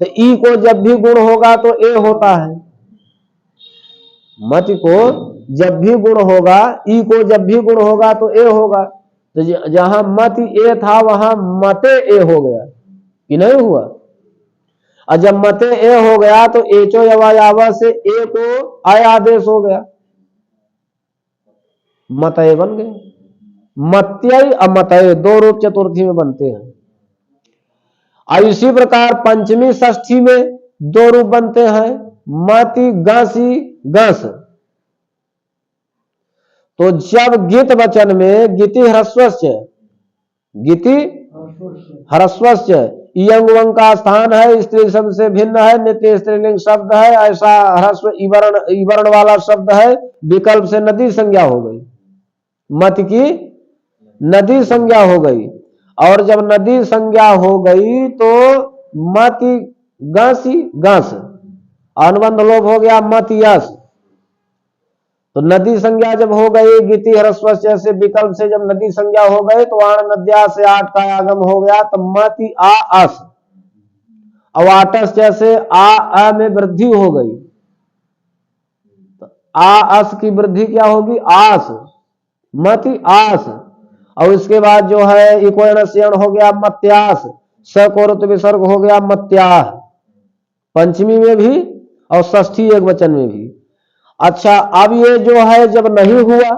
तो ई को जब भी गुण होगा तो ए होता है, मत को जब भी गुण होगा, ई को जब भी गुण होगा तो ए होगा। तो जहां मत ए था वहां मते ए हो गया कि नहीं हुआ। और जब मते ए हो गया तो एचो यवायावा से ए को आय आदेश हो गया, मतय बन गए। मत्यय अमतय दो रूप चतुर्थी में बनते हैं। और इसी प्रकार पंचमी षष्ठी में दो रूप बनते हैं, मति गसी गस। तो जब गीत वचन में गीति ह्रस्वस्य, गीति ह्रस्वस्य इयंग वंग का स्थान है, स्त्री शब्द से भिन्न है, नित्य स्त्रीलिंग शब्द है, ऐसा ह्रस्व इवर्ण वाला शब्द है, विकल्प से नदी संज्ञा हो गई, मत की नदी संज्ञा हो गई। और जब नदी संज्ञा हो गई तो मति गसी गस, अनुबंध लोप हो गया मत यस। तो नदी संज्ञा जब हो गई गीति ह्रस्व से विकल्प से, जब नदी संज्ञा हो गई तो आण नद्या से आठ का आगम हो गया, तो मति आ अस। अब आटस जैसे आ में वृद्धि हो गई, तो आ अस की वृद्धि क्या होगी, आस, मति आस। और इसके बाद जो है इकोयण हो गया मत्यास, सकोरत विसर्ग हो गया मत्याह, पंचमी में भी और षष्ठी एक वचन में भी। अच्छा अब ये जो है जब नहीं हुआ,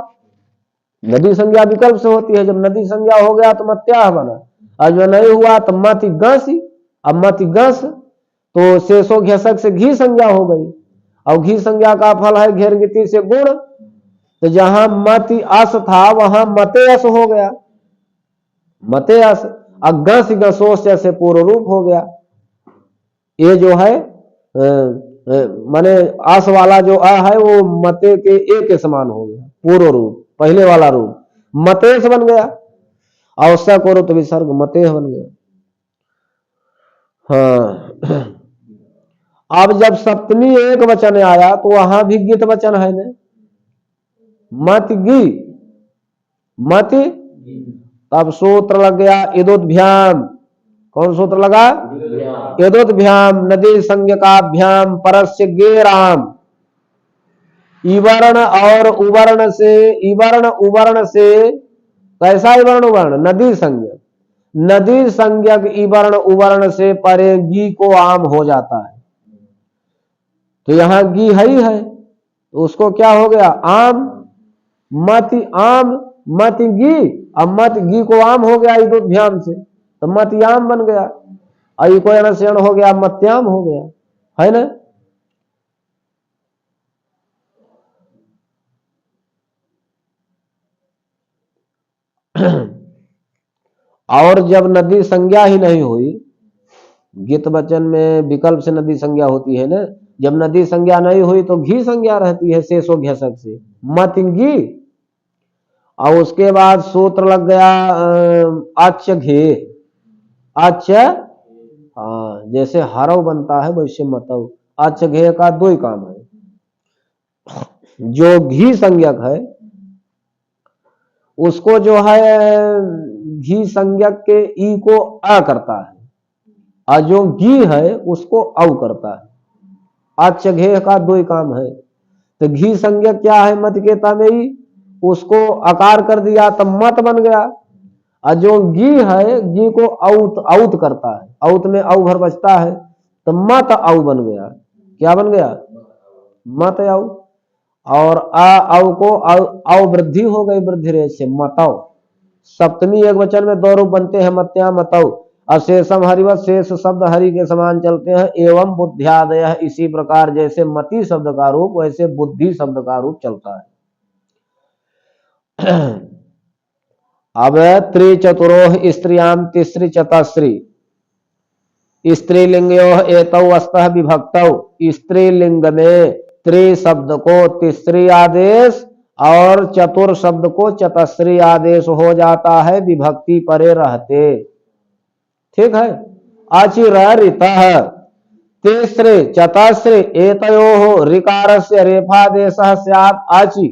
नदी संज्ञा विकल्प से होती है, जब नदी संज्ञा हो गया तो मत्याह बना, और जो नहीं हुआ तो मति गसी। अब मति गस तो शेषो घेसक से घी संज्ञा हो गई, और घी संज्ञा का फल है घेर गीति से गुण। तो जहां मति अस था वहां मते अस हो गया, मते अस। गस गसोस जैसे पूर्व रूप हो गया। ये जो है माने आस वाला जो आ है वो मते के ए के समान हो गया, पूर्व रूप पहले वाला रूप मतेश बन गया, और सकोरत विसर्ग मतेह बन गया। हाँ अब जब सप्तमी एक वचन आया तो वहां भी गीत वचन है ना, मत गी मति, तब सूत्र लग गया इदुद्भ्याम। कौन सूत्र लगा, इदुद्भ्याम नदी संज्ञकाभ्याम परस्य गेराम। इवर्ण और उवर्ण से, इवर्ण उवर्ण से कैसा इवर्ण उवर्ण, नदी संज्ञक, नदी संज्ञक इवर्ण उवर्ण से परे गी को आम हो जाता है। तो यहां गी है तो उसको क्या हो गया आम, मति आम मति गी, अब मत गी को आम हो गया इदुद्भ्याम से, तो मत्याम बन गया, और इकोयण हो गया मत्याम हो गया, है ना। और जब नदी संज्ञा ही नहीं हुई, गीत वचन में विकल्प से नदी संज्ञा होती है ना, जब नदी संज्ञा नहीं हुई तो घी संज्ञा रहती है शेषो घेसक से मत घी। और उसके बाद सूत्र लग गया अच्छ घे, अच्छ, जैसे हरव बनता है वैसे मतव, अच्छ घे का दो ही काम है। जो घी संज्ञक है उसको जो है घी संज्ञक के ई को अ करता है, और जो गी है उसको औ करता है। अच्छ घेह का दो ही काम है। तो घी संज्ञक क्या है मत के तमेई, उसको आकार कर दिया तो मत बन गया। और जो गी है गी को औत औत करता है, औत में औ घर बचता है तो मत औ बन गया। क्या बन गया? मत औ। और आ औ को औ वृद्धि हो गई वृद्धि रेश से मतौ। सप्तमी एक वचन में दो रूप बनते हैं मत्या मतौ। अशेषम हरिवत, शेष शब्द हरि के समान चलते हैं। एवं बुद्ध्यादय, इसी प्रकार जैसे मति शब्द का रूप वैसे बुद्धि शब्द का रूप चलता है। अब त्रिचतुरोह स्त्रियाम तिसरी चतश्री, स्त्रीलिंगयोः एतौ अस्तः विभक्तौ। स्त्रीलिंग में त्रि शब्द को तिसरी आदेश और चतुर शब्द को चतश्री आदेश हो जाता है विभक्ति परे रहते। ठीक है। अचिररितः तिसरे चतश्री एतयोः ऋकारस्य रेफादेशः स्यात्। आचि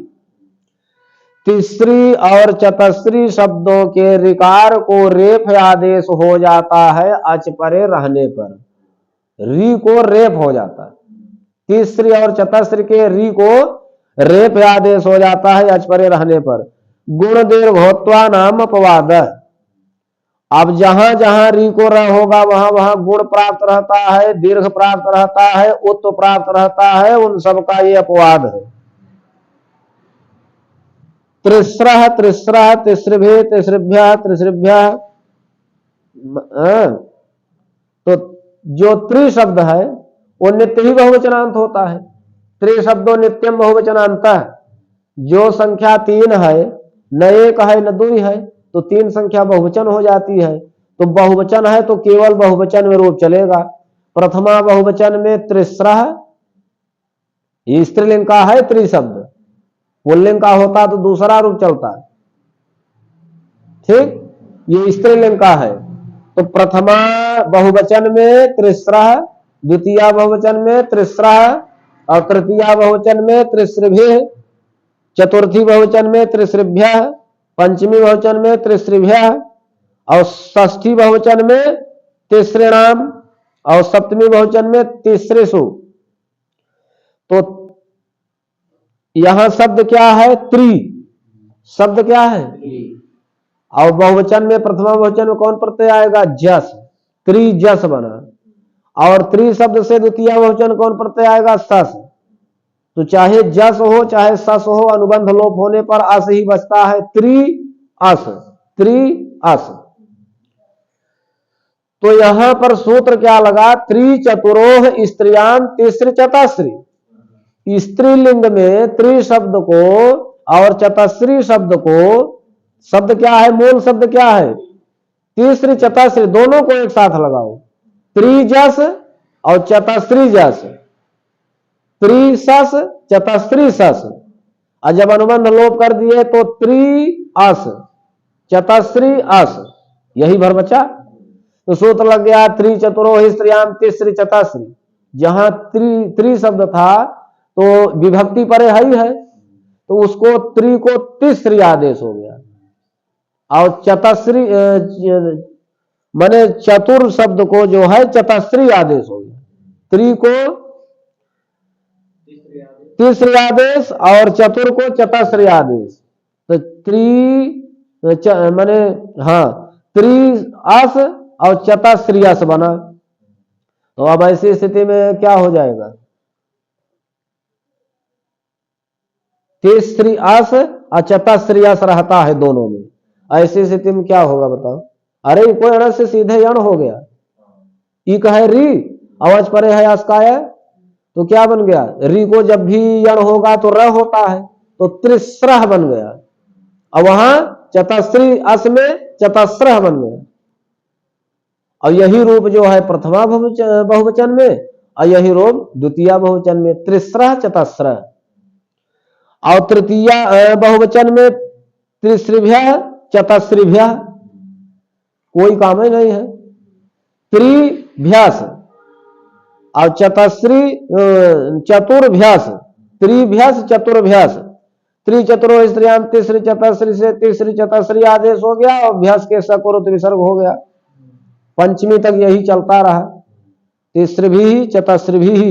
तीसरी और चतश्री शब्दों के ऋकार को रेफ आदेश हो जाता है अच परे रहने पर। री को रेफ हो जाता है। तीसरी और चतश्री के री को रेफ आदेश हो जाता है अच परे रहने पर। गुण दीर्घोत्वा नाम अपवाद। अब जहां जहां री को र होगा वहां वहां गुण प्राप्त रहता है, दीर्घ प्राप्त रहता है, उत्त प्राप्त रहता है, उन सबका ये अपवाद है। त्रिस्रः त्रिस्रः तिसृभि तिसृभ्यः त्रिसृभ्यः। तो जो त्रि शब्द है वो नित्य ही बहुवचनांत होता है। त्रि शब्दों नित्यम बहुवचनांत। जो संख्या तीन है, न एक है न दुई है, तो तीन संख्या बहुवचन हो जाती है। तो बहुवचन है तो केवल बहुवचन में रूप चलेगा। प्रथमा बहुवचन में त्रिस्रः, स्त्रीलिंग का है त्रि शब्द, पुल्लिंग का होता तो दूसरा रूप चलता। ठीक, ये स्त्रीलिंग का है तो प्रथमा बहुवचन में त्रिस्रः, द्वितीय बहुवचन में त्रिस्रः, और तृतीय बहुवचन में त्रिसृभ्यः, चतुर्थी बहुवचन में त्रिसृभ्यः, पंचमी बहुवचन में त्रिसृभ्यः, और षष्ठी बहुवचन में तिसृणाम, और सप्तमी बहुवचन में तिसृषु। तो यहां शब्द क्या है? त्रि। शब्द क्या है? और बहुवचन में प्रथमा बहुवचन में कौन प्रत्यय आएगा? जस। त्रिजस बना। और त्रि शब्द से द्वितीय बहुवचन कौन प्रत्यय आएगा? सस। तो चाहे जस हो चाहे सस हो, अनुबंध लोप होने पर अस ही बचता है। त्रि अस, त्रि अस। तो यहां पर सूत्र क्या लगा? त्रिचतुरोह स्त्रियाम तिसृ चतश्री। स्त्रीलिंग में त्रि शब्द को और चतश्री शब्द को, शब्द क्या है? मूल शब्द क्या है? तीसरी चतश्री, दोनों को एक साथ लगाओ। त्रिजस और चतश्री जस, त्रिसस चतश्री सस। और जब अनुबंध लोप कर दिए तो त्रि अस चतश्री अस, यही भर बचा। तो सूत्र लग गया त्रिचतुरोह स्त्रियाम तिसृ चतश्री। जहां त्रि शब्द था तो विभक्ति परे ही है, तो उसको त्रि को तिसरी आदेश हो गया। और चतश्री माने चतुर शब्द को जो है चतश्री आदेश हो गया। त्रि को तीसरी आदेश और चतुर को चतश्री आदेश। तो त्रि माने हाँ, त्रि अस और चतश्री अस बना। तो अब ऐसी स्थिति में क्या हो जाएगा? तीसरी अस और चतश्री अस रहता है दोनों में। ऐसी स्थिति में क्या होगा बताओ? अरे कोई अण से सीधे यण हो गया। ई कहे री, आवाज परे है अस्काय, तो क्या बन गया? री को जब भी यण होगा तो र होता है, तो त्रिस्रह बन गया। और वहां चतश्री अस में चतस्रह बन गया। और यही रूप जो है प्रथमा बहुवचन में, और यही रूप द्वितीय बहुवचन में, त्रिस्रह चतस्रह। और तृतीय बहुवचन में त्रिसृभ्यः चतस्रीभ्यः, कोई काम ही नहीं है। त्रिभ्यास और चतश्री चतुर्भ्यास, त्रिभ्यास चतुर्भ्यास। त्रिचतुरो स्त्रियाम तीसरी चतस्री से तीसरी चतस्री आदेश हो गया और अभ्यास के सकुरुत विसर्ग हो गया। पंचमी तक यही चलता रहा। तिसृभिः चतस्रिभिः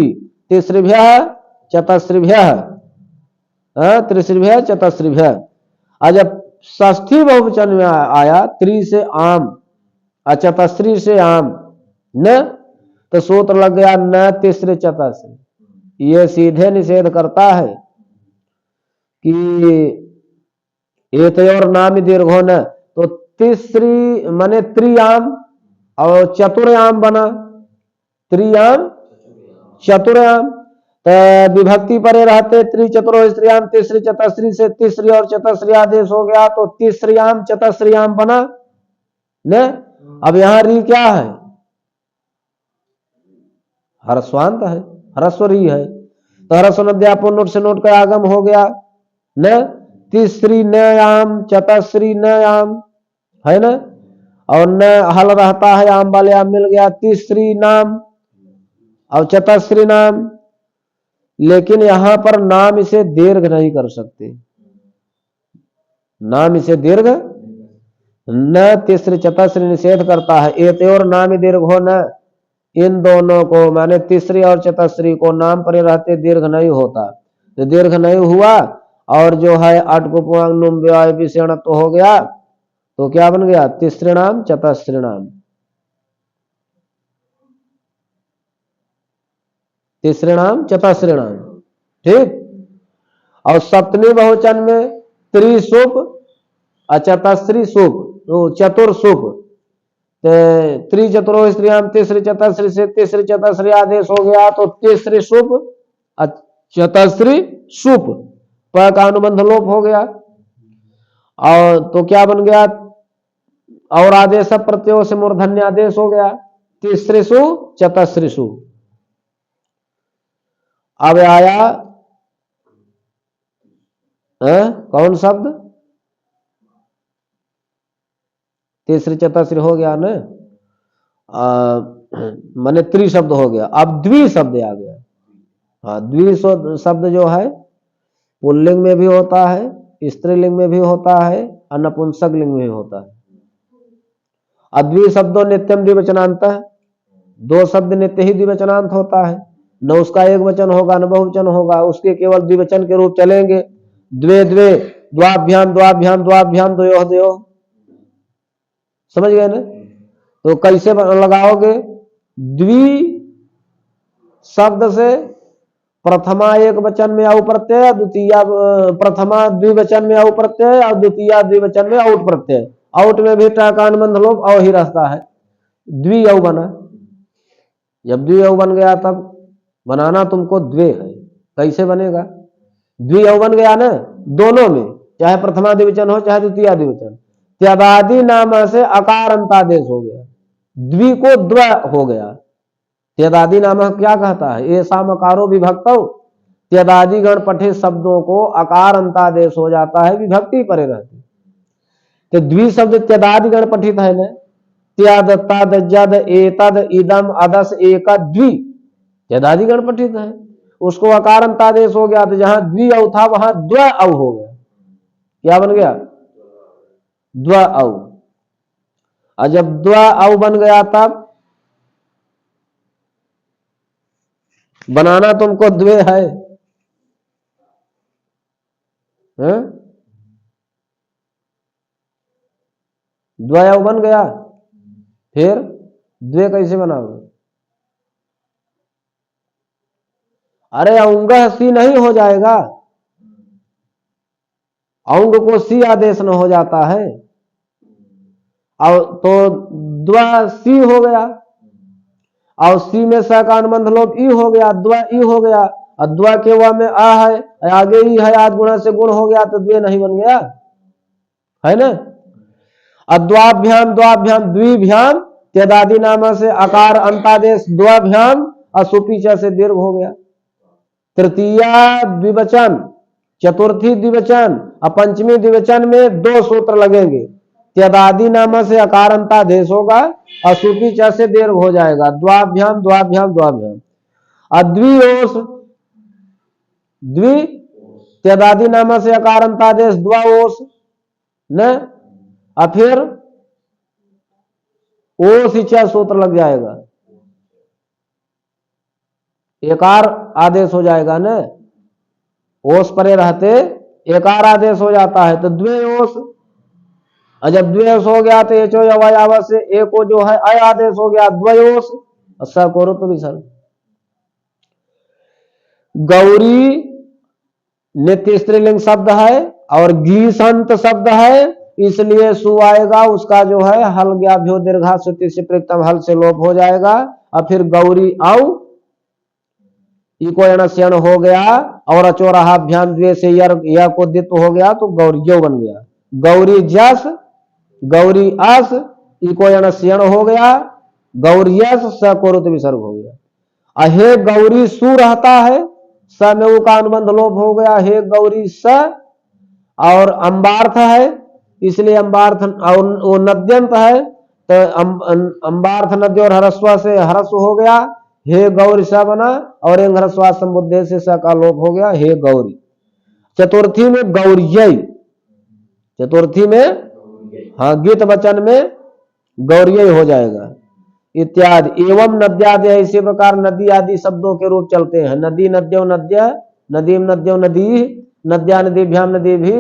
तिसृभ्यः चतस्रिभ्यः त्रिसृभ्यः चतस्रिभ्यः। आज जब षष्ठी बहुवचन में आया त्रि से आम अचतस्री से आम न, तो सूत्र लग गया न तीसरे चतस्री। ये सीधे निषेध करता है कि एतयोर नाम दीर्घो न, तो तीसरी माने त्रियाम और चतुर्याम बना, त्रियाम चतुर्याम। तो विभक्ति परे रहते त्रिचतुरो स्त्रियाम तीसरी चतस्री से तीसरी और चतस्री आदेश हो गया, तो तीसरियाम चतस्रियाम बना ने। अब यहां री क्या है? ह्रस्वांत है, ह्रस्व री है, तो ह्रस्व नद्यापन नोट से नोट का आगम हो गया न। तीसरी नयाम चतस्री नयाम है ना, और न हल रहता है आम वाले आम मिल गया तीसरी नाम और चतस्री नाम। लेकिन यहां पर नाम इसे दीर्घ नहीं कर सकते, नाम इसे दीर्घ न तीसरी चतस्री निषेध करता है। एतयोर नाम दीर्घो न, इन दोनों को माने तीसरी और चतस्री को नाम पर रहते दीर्घ नहीं होता, तो दीर्घ नहीं हुआ और जो है अटकुपवांग विषेण तो हो गया, तो क्या बन गया? तीसृणाम चतस्रिणाम, तीसृणाम चतस्रिणाम। ठीक। और सप्तमी बहुवचन में त्रिशुभ अचतस्री शुभ, तो चतुर्शुभ। त्रिचतुरो स्त्रियाम तीसरी चतस्री से तीसरी चतस्री आदेश हो गया, तो तीसरी शुभ चतस्री शुभ, प का अनुबंध लोप हो गया। और तो क्या बन गया? और आदेश प्रत्यय से मूर्धन्य आदेश हो गया, तीसरीसु चतस्रीसु। अब आया कौन शब्द? तीसरी चतस्री हो गया ना, माने त्रि शब्द हो गया। अब द्वि शब्द आ गया। हाँ, द्वि शब्द जो है पुल्लिंग में भी होता है, स्त्रीलिंग में भी होता है और नपुंसक लिंग में भी होता है। अद्वि शब्दों नित्यम द्विवचनांत है, दो शब्द नित्य ही द्विवचनांत होता है, न उसका एक वचन होगा न बहुवचन होगा, उसके केवल द्विवचन के रूप चलेंगे। द्वे द्वे द्वाभ्याम द्वाभ्याम द्वाभ्याम द्वयोः द्वयोः, समझ गए ना? तो कैसे लगाओगे? द्वि शब्द से प्रथमा एक वचन में औ प्रत्यय, द्वितीय प्रथमा द्विवचन में औ प्रत्यय और द्वितीय द्विवचन में औट प्रत्यय। औट में भी टा का अनुबंध लोप औ ही रहता है, द्वि औ बना। जब द्वि औ बन गया तब बनाना तुमको द्वे है। कैसे बनेगा? द्वि औ बन गया ना दोनों में, चाहे प्रथमा द्विवचन हो चाहे द्वितीय द्विवचन। त्यदादि नाम से अकार अंतादेश हो गया, द्वि को द्व हो गया। त्यदादि नाम क्या कहता है? ऐसा मकारो विभक्तौ, त्यदादि गण पठित शब्दों को अकार अंतादेश हो जाता है, विभक्ति परे रहती। तो द्वि शब्द त्यदादि गण पठित है ना, त्यद तद जद एतद इदम अदस एक द्वि, त्यदादि गण पठित है, उसको अकार अंतादेश हो गया। तो जहां द्वि औ था वहां द्व औ हो गया। क्या बन गया? द्व औ। और जब द्व औ बन गया तब बनाना तुमको द्वे है, द्वय बन गया। फिर द्वे कैसे बनाओगे? अरे औंग सी नहीं हो जाएगा, औंग को सी आदेश न हो जाता है, और तो द्वा सी हो गया, और सी में स का अनुबंध लोप ई हो गया, द्वा ई हो गया। और द्वा के वा में आ है, आगे ई है, आद गुणा से गुण हो गया, तो द्वे नहीं बन गया है ना। अद्वाभ्याम द्वाभ्याम द्विभ्याम त्यदादि नाम से अकार अंतादेश द्वाभ्याम असुपीचा से दीर्घ हो गया। तृतीय द्विवचन, चतुर्थी द्विवचन और पंचमी द्विवचन में दो सूत्र लगेंगे। त्यदादि नाम से अकार अंतादेश होगा, असुपीचा से दीर्घ हो जाएगा, द्वाभ्याम द्वाभ्याम द्वाभ्याम। द्विओस द्वि त्यदादि नाम से अकारंत आदेश द्वा ओस न, और फिर ओस इच्छा सूत्र लग जाएगा, एकार आदेश हो जाएगा न, ओस परे रहते एकार आदेश हो जाता है तो द्वे ओस, और जब द्वेष हो गया तो एचो अवयव से एको जो है अय आदेश हो गया द्वयोस, स को तो विसर्ग। गौरी नित्य स्त्रीलिंग शब्द है और गीसंत शब्द है, इसलिए सु आएगा, उसका जो है हल ज्ञाभ्यो दीर्घा श्रुति से प्रेतम हल से लोप हो जाएगा, और फिर गौरी औ इको एणस्यण हो गया और अचोराभ्याम द्वे से य को दित्व हो गया तो गौरियो बन गया। गौरी जस गौरी अस इको एणस्यण हो गया, गौरियस स को रुत विसर्ग हो गया। अहे गौरी सु रहता है, स में उ का अनुबंध लोप हो गया, हे गौरी स, और अंबार्थ है इसलिए अंबार्थ और वो नद्यंत है तो अंबार्थ नद्य और हरस्व से हरस्व हो गया, हे गौरी स बना, और एंग हरस्व संबुद्धे से स का लोप हो गया, हे गौरी। चतुर्थी में गौरिय, चतुर्थी में हाँ गीत वचन में गौरिय हो जाएगा इत्यादि। एवं नद्यादि है, इसी प्रकार नदी आदि शब्दों के रूप चलते हैं। नदी नद्यो नद्य, नदीम नद्यो नदी, नद्या नदीभ्याम नदी भी,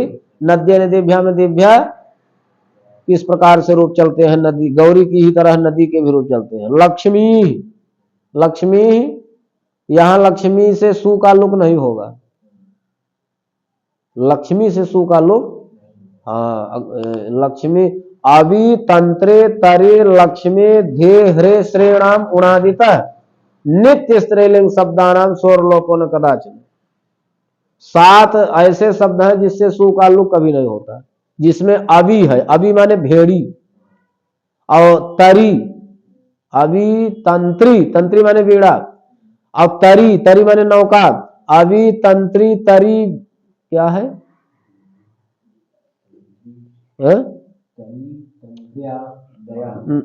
नद्य नदीभ्याम नदीभ्या, इस प्रकार से रूप चलते हैं। नदी गौरी की ही तरह नदी के भी रूप चलते हैं। लक्ष्मी, लक्ष्मी यहां लक्ष्मी से सु का लुक नहीं होगा, लक्ष्मी से सु का लुक, हाँ लक्ष्मी अवि तंत्रे तरे लक्ष्मी धे ह्रे श्रेणाम उणादित नित्य स्त्रीलिंग शब्दानाम स्वरलोपन कदाचित। 7 ऐसे शब्द हैं जिससे सु का लुक कभी नहीं होता, जिसमें अवि है, अवि माने भेड़ी, और तरी, अवि तंत्री, तंत्री माने बीड़ा, और तरी, तरी माने नौका, अवि तंत्री तरी क्या है,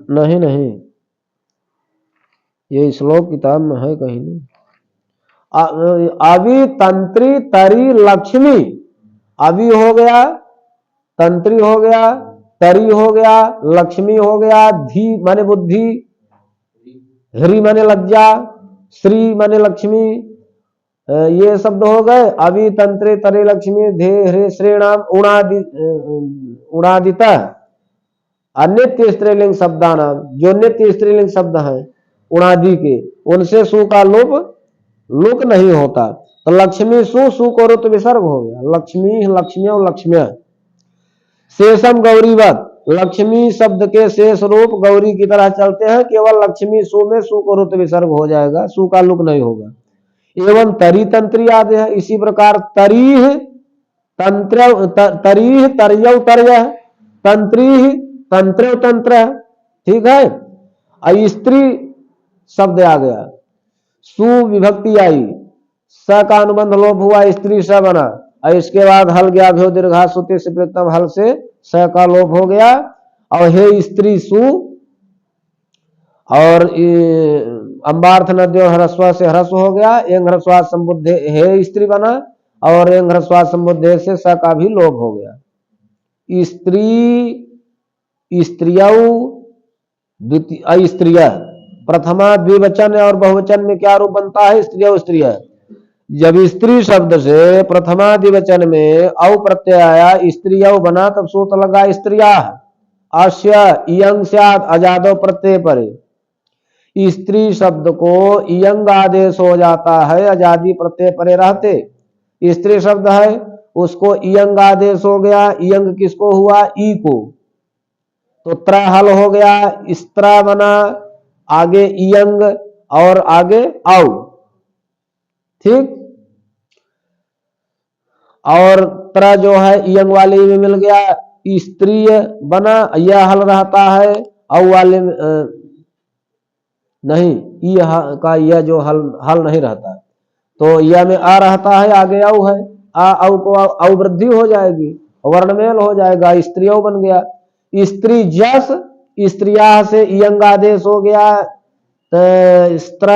नहीं नहीं ये श्लोक किताब में है कहीं नहीं। अवि तंत्री तरी लक्ष्मी, अवि हो गया, तंत्री हो गया, तरी हो गया, लक्ष्मी हो गया, धी माने बुद्धि, ह्री माने लज्जा, श्री माने लक्ष्मी, ये शब्द हो गए। अवि तंत्रे तरे लक्ष्मी धे ह्रे श्रेणाम उणादिता अनित्य स्त्रीलिंग शब्दानाम, जो नित्य स्त्रीलिंग शब्द हैं उणादि के, उनसे सु का लुक नहीं होता। तो लक्ष्मी सु को रुत विसर्ग हो गया, लक्ष्मी लक्ष्मी और लक्ष्म्या। शेषम गौरीवत, लक्ष्मी शब्द के शेष रूप गौरी की तरह चलते हैं, केवल लक्ष्मी सु में सु को रुत विसर्ग हो जाएगा, सु का लुक नहीं होगा। एवं तरी तंत्री आदि है, इसी प्रकार तरीह तंत्र, तरीह तर्यव तर्य, तंत्री तंत्र तंत्र, ठीक है। स्त्री शब्द आ गया, सु विभक्ति आई, स का अनुबंध लोप हुआ, स्त्री स बना, और इसके बाद हल गया भ्यो दीर्घा सुते से प्रथम हल से स का लोप हो गया, और हे स्त्री सु, और अंबार्थ नद्यो हरस्व से हरस्व हो गया, एंग हरस्व संबुद्धे हे स्त्री बना, और एंग हरस्व संबुद्धे से स का भी लोप हो गया। स्त्री स्त्रियौ द्वितीय स्त्रिय, प्रथमा द्विवचन और बहुवचन में क्या रूप बनता है, स्त्रियौ स्त्रिय। जब स्त्री शब्द से प्रथमा द्विवचन में औ प्रत्यय आया, स्त्रियौ बना, तब सूत्र लगा स्त्रिया, अस्य इयंग स्यात् अजादो प्रत्यय परे। स्त्री शब्द को इयंग आदेश हो जाता है, अजादी प्रत्यय परे रहते। स्त्री शब्द है उसको इयंग आदेश हो गया, इयंग किसको हुआ, ई को, तो त्र हल हो गया, स्त्रा बना, आगे इयंग और आगे औ, ठीक। और त्र जो है इयंग वाले में मिल गया, स्त्रीय बना, यह हल रहता है, औ वाले में नहीं, ई का यह जो हल नहीं रहता, तो यह में आ रहता है, आगे औ है, आ औ को औ वृद्धि हो जाएगी, वर्णमेल हो जाएगा, स्त्रियों बन गया। स्त्री जस, स्त्रिया से इयंग आदेश हो गया, स्त्र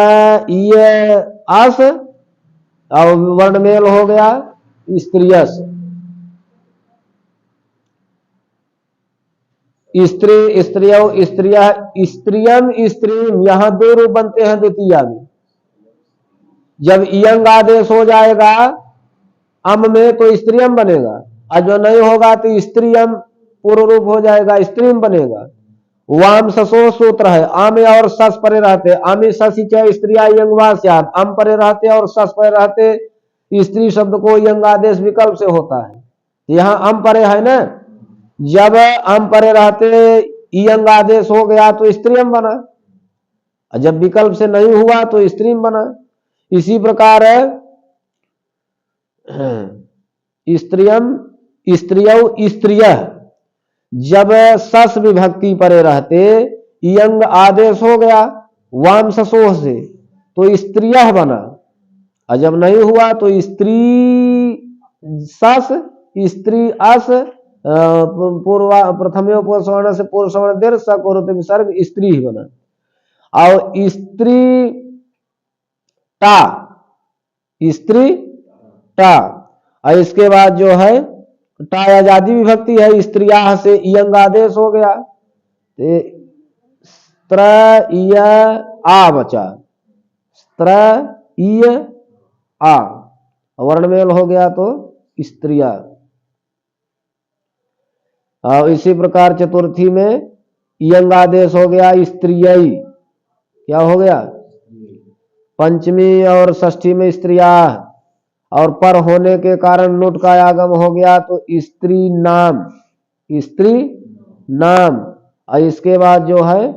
इय आस और वर्णमेल हो गया, स्त्रियस, स्त्री स्त्रियों स्त्रिया, स्त्रियम स्त्रीम, यहां दो रूप बनते हैं द्वितीया में। जब इयंग आदेश हो जाएगा अम में तो स्त्रियम बनेगा, और जो नहीं होगा तो स्त्रियम पूर्व रूप हो जाएगा, स्त्रीम बनेगा। वाम ससो सूत्र है, आम और सस परे रहते, आमी ससी चाहे स्त्रिया यंगवास्याद, अम परे रहते और सस परे रहते स्त्री शब्द को यंग आदेश विकल्प से होता है। यहां अम परे है ना, जब अम परे रहते यंग आदेश हो गया तो स्त्रीम बना, और जब विकल्प से नहीं हुआ तो स्त्रीम बना। इसी प्रकार स्त्रियम स्त्रियौ स्त्रिय, जब सस विभक्ति परे रहते यंग आदेश हो गया वाम ससोह से तो स्त्रियः बना, और जब नहीं हुआ तो स्त्री सस स्त्री अस पूर्व प्रथम स्वर्ण से पूर्व स्वर्ण दीर्घ सकोरते विसर्ग स्त्री ही बना। और स्त्री टा, स्त्री टा, और इसके बाद जो है टा आजादी विभक्ति है, स्त्रिया से यंग आदेश हो गया, स्त्र इय आ बचा, स्त्र इय आ, वर्णमेल हो गया तो स्त्रिया। और इसी प्रकार चतुर्थी में यंग आदेश हो गया स्त्रियई, क्या हो गया, पंचमी और षष्ठी में स्त्रिया, और पर होने के कारण नुट का आगम हो गया तो स्त्री नाम, स्त्री नाम। और इसके बाद जो है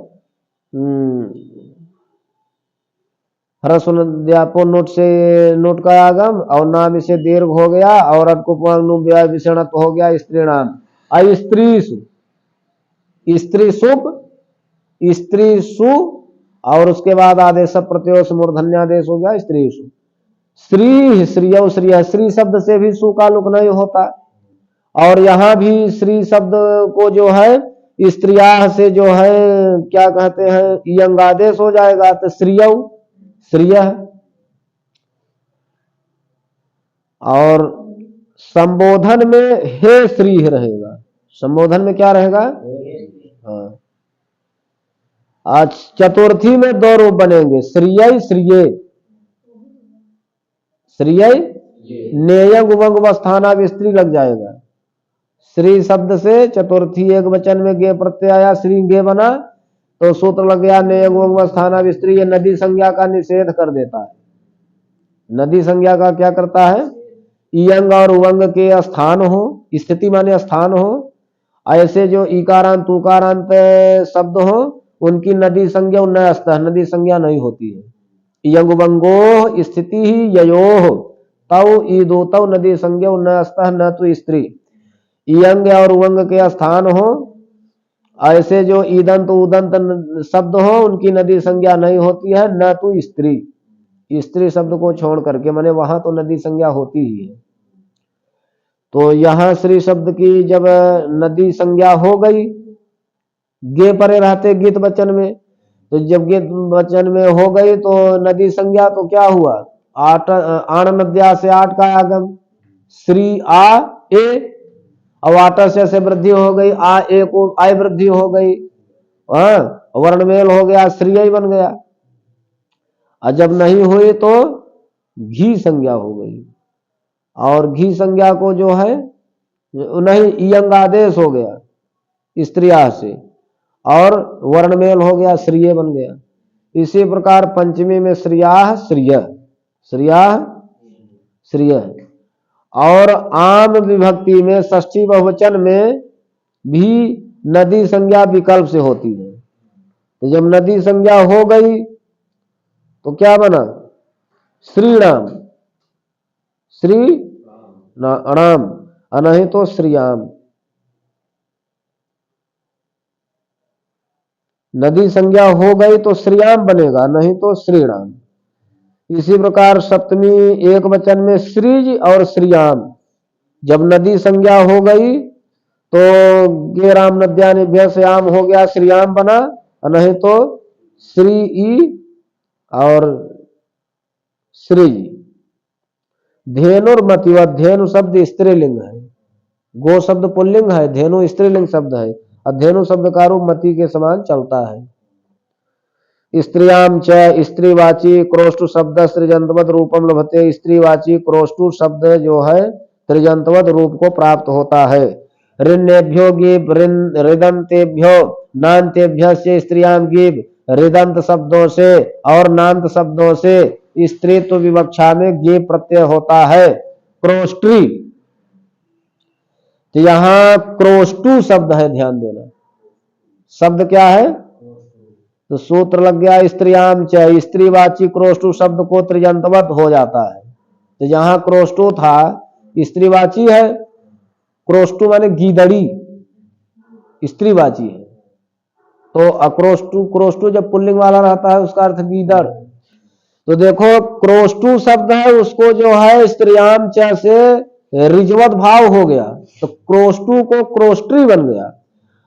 ह्रस्व नोट से नोट का आगम और नाम इसे दीर्घ हो गया और विषणत्व हो गया स्त्री नाम। आई स्त्री सु, स्त्री शुभ, स्त्री सु, और उसके बाद आदेश प्रत्यो से मूर्धन्यादेश हो गया स्त्री सु। श्री श्रीय श्रीय, श्री शब्द से भी सु का लुक नहीं होता, और यहां भी श्री शब्द को जो है स्त्रिया से जो है क्या कहते हैं यंग आदेश हो जाएगा तो श्रीय श्रीय। और संबोधन में हे श्री रहेगा, संबोधन में क्या रहेगा, हाँ। आज चतुर्थी में दो रूप बनेंगे, श्रीय श्रीय, श्रीय नेयंग उमंग स्थाना स्त्री लग जाएगा। श्री शब्द से चतुर्थी एक वचन में गे प्रत्यय आया, श्री गे बना तो सूत्र लग गया नेयंग उमंग स्थाना स्त्री। ये नदी संज्ञा का निषेध कर देता है। नदी संज्ञा का क्या करता है, इयंग और उवंग के स्थान हो, स्थिति माने स्थान हो, ऐसे जो इकारांत उकारांत शब्द हो उनकी नदी संज्ञा न नदी संज्ञा नहीं होती है। यंग उवंगो स्थिति ही ययो तव ईदो तव नदी संज्ञा न अस्तः न तो स्त्री। यंग और उवंग के स्थान हो, ऐसे जो ईदंत उदंत शब्द हो उनकी नदी संज्ञा नहीं होती है, न तो स्त्री। स्त्री शब्द को छोड़ करके माने वहां तो नदी संज्ञा होती ही है। तो यहां श्री शब्द की जब नदी संज्ञा हो गई, गे परे रहते गीत वचन में, तो जब गीत वचन में हो गई तो नदी संज्ञा तो क्या हुआ, आण नद्या से आठ का आगम, श्री आ ए, और आटस्य से वृद्धि हो गई, आ ए को आय वृद्धि हो गई, वर्णमेल हो गया, श्रीय बन गया। और जब नहीं हुई तो घी संज्ञा हो गई, और घी संज्ञा को जो है नहीं इयंग आदेश हो गया स्त्रिया से, और वर्णमेल हो गया, श्रीय बन गया। इसी प्रकार पंचमी में श्रिया श्रिय, श्रिया श्रिय। और आम विभक्ति में षष्ठी बहुवचन में भी नदी संज्ञा विकल्प से होती है। तो जब नदी संज्ञा हो गई तो क्या बना, श्रीराम, श्री अणाम, नहीं तो श्रीयाम। नदी संज्ञा हो गई तो श्रीयाम बनेगा, नहीं तो श्रीराम। इसी प्रकार सप्तमी एक वचन में श्रीज और श्रीयाम, जब नदी संज्ञा हो गई तो गे राम नद्यानिभ्य से आम हो गया, श्रीयाम बना, नहीं तो श्री ई और श्री। धेनुर्मति, व धेनु शब्द स्त्रीलिंग है, गो शब्द पुल्लिंग है, धेनु स्त्रीलिंग शब्द है, और धेनु शब्द का रूप मति के समान चलता है। स्त्रियाम च स्त्रीवाची क्रोष्टु शब्द सृजंतवत रूपम लभते, स्त्रीवाची क्रोष्टु शब्द जो है त्रिजंतवत रूप को प्राप्त होता है। ऋण्यभ्यो गीप ऋदंतेभ्यो नान्तेभ्य से स्त्रियाम गीप, ऋदंत शब्दों से और नान्त शब्दों से स्त्रीत्व विवक्षा में गीप प्रत्यय होता है। क्रोष्टी, तो यहां क्रोष्टु शब्द है, ध्यान देना, शब्द क्या है, तो सूत्र लग गया स्त्रियाम च, स्त्रीवाची क्रोष्टु शब्द को त्रिजंतवत हो जाता है। तो जहां क्रोष्टु था स्त्रीवाची है, क्रोष्टु माने गीदड़ी स्त्रीवाची है, तो अक्रोष्टु क्रोष्टु जब पुल्लिंग वाला रहता है उसका अर्थ गीदड़। तो देखो क्रोष्टु शब्द है उसको जो है स्त्रियाम च से रिजवत भाव हो गया, तो क्रोष्टु को क्रोष्ट्री बन गया,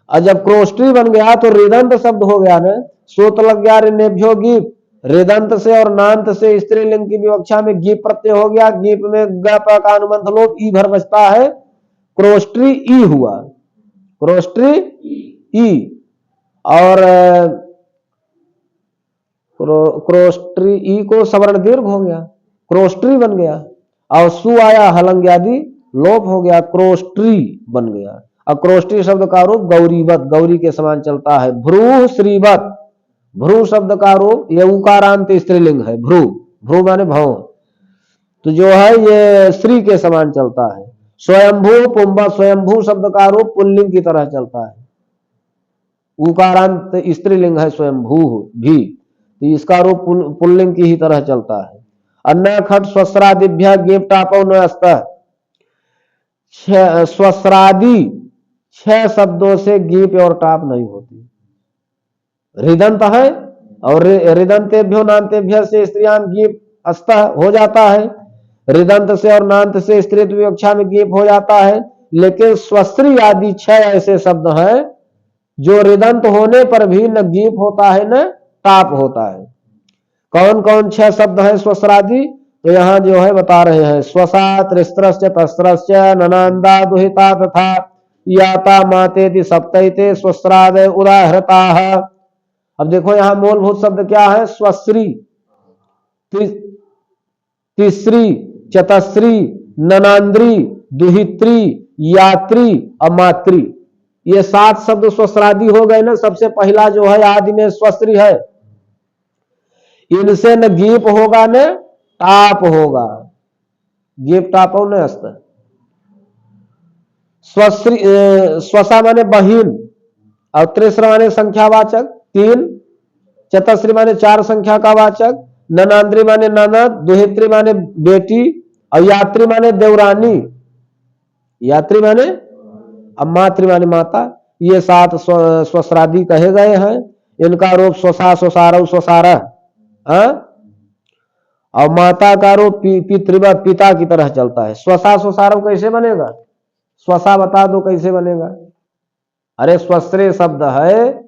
और जब क्रोष्ट्री बन गया तो ऋदंत शब्द हो गया ना, सूत्र लग गया ऋण्यभ्यो गीप, ऋदंत से और नान्त से स्त्रीलिंग की विवक्षा में गीप प्रत्यय हो गया, गीप में ग प का अनुबंध लोप ई भर बचता है, क्रोष्ट्री ई हुआ, क्रोष्ट्री ई, और क्रोष्ट्री ई को सवर्ण दीर्घ हो गया, क्रोष्ट्री बन गया, और सु आया हलंग आदि लोप हो गया, क्रोष्ट्री बन गया। अक्रोष्टी शब्द का रूप गौरीवत, गौरी के समान चलता है। भ्रू श्रीवत, भ्रू शब्द का रूप ये उकारांत स्त्रीलिंग है, भ्रू, भ्रू माने भव, तो जो है ये श्री के समान चलता है। स्वयंभू पुंबा, स्वयंभू शब्द का रूप पुल्लिंग की तरह चलता है, उकारांत स्त्रीलिंग है स्वयंभू भी, तो इसका रूप पुल्लिंग की ही तरह चलता है। अन्य खट स्वस्रादिभ्य गेप टापो न अस्तः, स्वस्रादि 6 शब्दों से गीप और टाप नहीं होती। ऋदंत है और ऋदंतेभ्यो नान्तेभ्य से स्त्रियां गीप अस्तः हो जाता है, ऋदंत से और नान्त से स्त्रीत्व विवक्षा में गीप हो जाता है, लेकिन स्वस्त्री आदि 6 ऐसे शब्द हैं जो ऋदंत होने पर भी न गीप होता है न टाप होता है। कौन कौन 6 शब्द हैं स्वस्रादि, तो यहाँ जो है बता रहे हैं, स्वसा त्रिस्त्रश्च तस्त्रश्च ननांदा दुहिता तथा याता मातेति सप्तैते स्वस्रादय उदाहृताः। अब देखो यहाँ मूलभूत शब्द क्या है, स्वश्री, तिसरी, चतश्री, ननांद्री, दुहित्री, यात्री और मात्री, ये 7 शब्द स्वस्रादि हो गए ना। सबसे पहला जो है आदि में स्वश्री है, इनसे न गीप होगा न टाप होगा, गीप टाप न अस्त। स्वश्री स्वसा माने बहिन, और त्रिस्र माने संख्यावाचक 3, चतश्री माने 4 संख्या का वाचक, ननांद्री माने ननद, दुहित्री माने बेटी, और यात्री माने देवरानी, यात्री माने अब मातृ माने माता। ये 7 स्वस्रादि कहे गए हैं। इनका रूप स्वसा स्वसारव स्वसारह, और माता का रूप पितृवत पिता की तरह चलता है। स्वसा स्वसारव कैसे बनेगा, स्वसा बता दो कैसे बनेगा। अरे स्वस्त्री शब्द है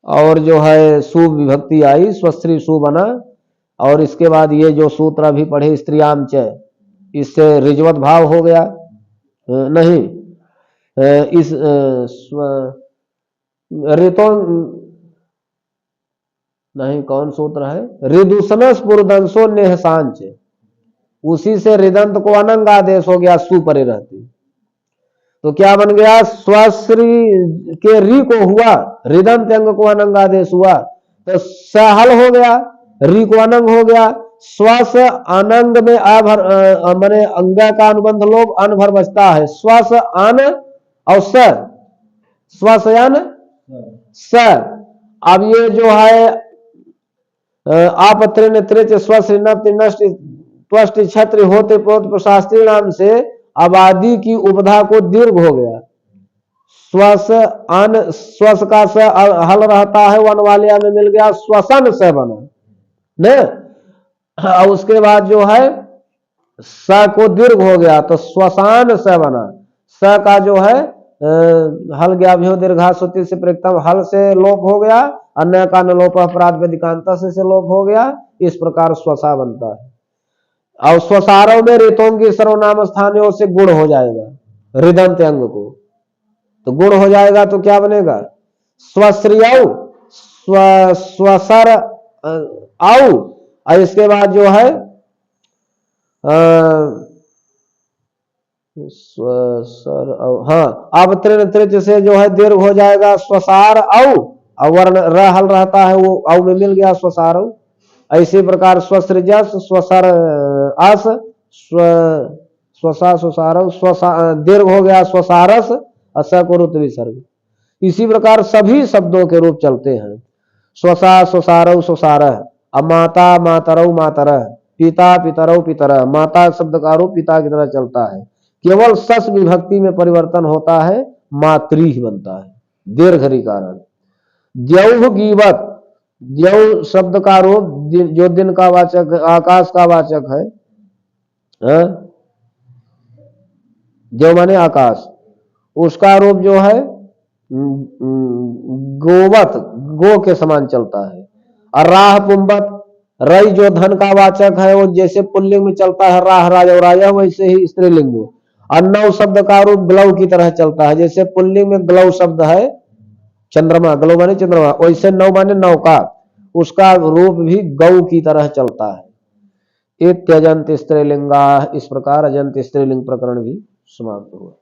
और जो है सु विभक्ति आई, स्वस्त्री सु बना, और इसके बाद ये जो सूत्र अभी पढ़े स्त्रियाम च, इससे रिजवत भाव हो गया नहीं, इस ऋतो नहीं, कौन सूत्र है, ऋदुषणस पुरदंशो नेहसांच, उसी से ऋदंत को अनंग आदेश हो गया, सु परे रहती, तो क्या बन गया, स्वश्री के री को हुआ, ऋदंत अंग को अनंग आदेश हुआ, तो सहल हो गया, री को अनंग हो गया, श्वास अनंग में अभर मैंने अंग का अनुबंध लोभ अनभर बचता है, श्वास अन और स, श्वासयान स। अब ये जो है आपत्रे त्रिच स्वश्री नष्ट त्वष्ट छत्र होते प्रोत प्रशास्त्री नाम से आबादी की उपधा को दीर्घ हो गया, स्वस अन, स्वस का स हल रहता है, वन वाले में मिल गया, श्वसन से बना ने, और उसके बाद जो है स को दीर्घ हो गया तो श्वसान से बना, स का जो है हल गया भ्यो दीर्घा सुति से प्रयुक्तम, हल से लोप हो गया, अन्य का न लोप अपराध वेदिकांत से लोप हो गया, इस प्रकार स्वसा बनता है। और स्वसारों में ऋतों की सर्वनाम स्थानियों से गुण हो जाएगा हृदंत अंग को, तो गुण हो जाएगा तो क्या बनेगा स्वश्रियौ स्वसर औ, और इसके बाद जो है स्वसर औ, हाँ अब तृण त्रिच से जो है दीर्घ हो जाएगा स्वसार औ, और वर्ण र हल रहता है वो औ में मिल गया स्वसार औ। इसी प्रकार स्वसृजस स्वसर अस स्वसा स्वसार दीर्घ हो गया स्वसारस असकुरुत विसर्ग। इसी प्रकार सभी शब्दों के रूप चलते हैं, स्वसा स्वसारौ स्वसारह, अब माता मातरौ मातरह, पिता पितरौ पितरह, माता शब्द का रूप पिता की तरह चलता है, केवल सस विभक्ति में परिवर्तन होता है, मातृ बनता है दीर्घ कारण। द्यौह गीवत, द्यौ शब्द का रूप जो दिन का वाचक आकाश का वाचक है, द्यौ माने आकाश, उसका रूप जो है गोवत गो के समान चलता है। और राह पुंबत, रई जो धन का वाचक है वो जैसे पुल्लिंग में चलता है राह राजा वैसे ही स्त्रीलिंग में। और नौ शब्द का रूप ग्लव की तरह चलता है, जैसे पुल्लिंग में ग्लव शब्द है चंद्रमा, ग्लव माने चंद्रमा, वैसे नौ माने नौका, उसका रूप भी गौ की तरह चलता है। इत्यजंत स्त्रीलिंगा, इस प्रकार अजंत स्त्रीलिंग प्रकरण भी समाप्त हुआ।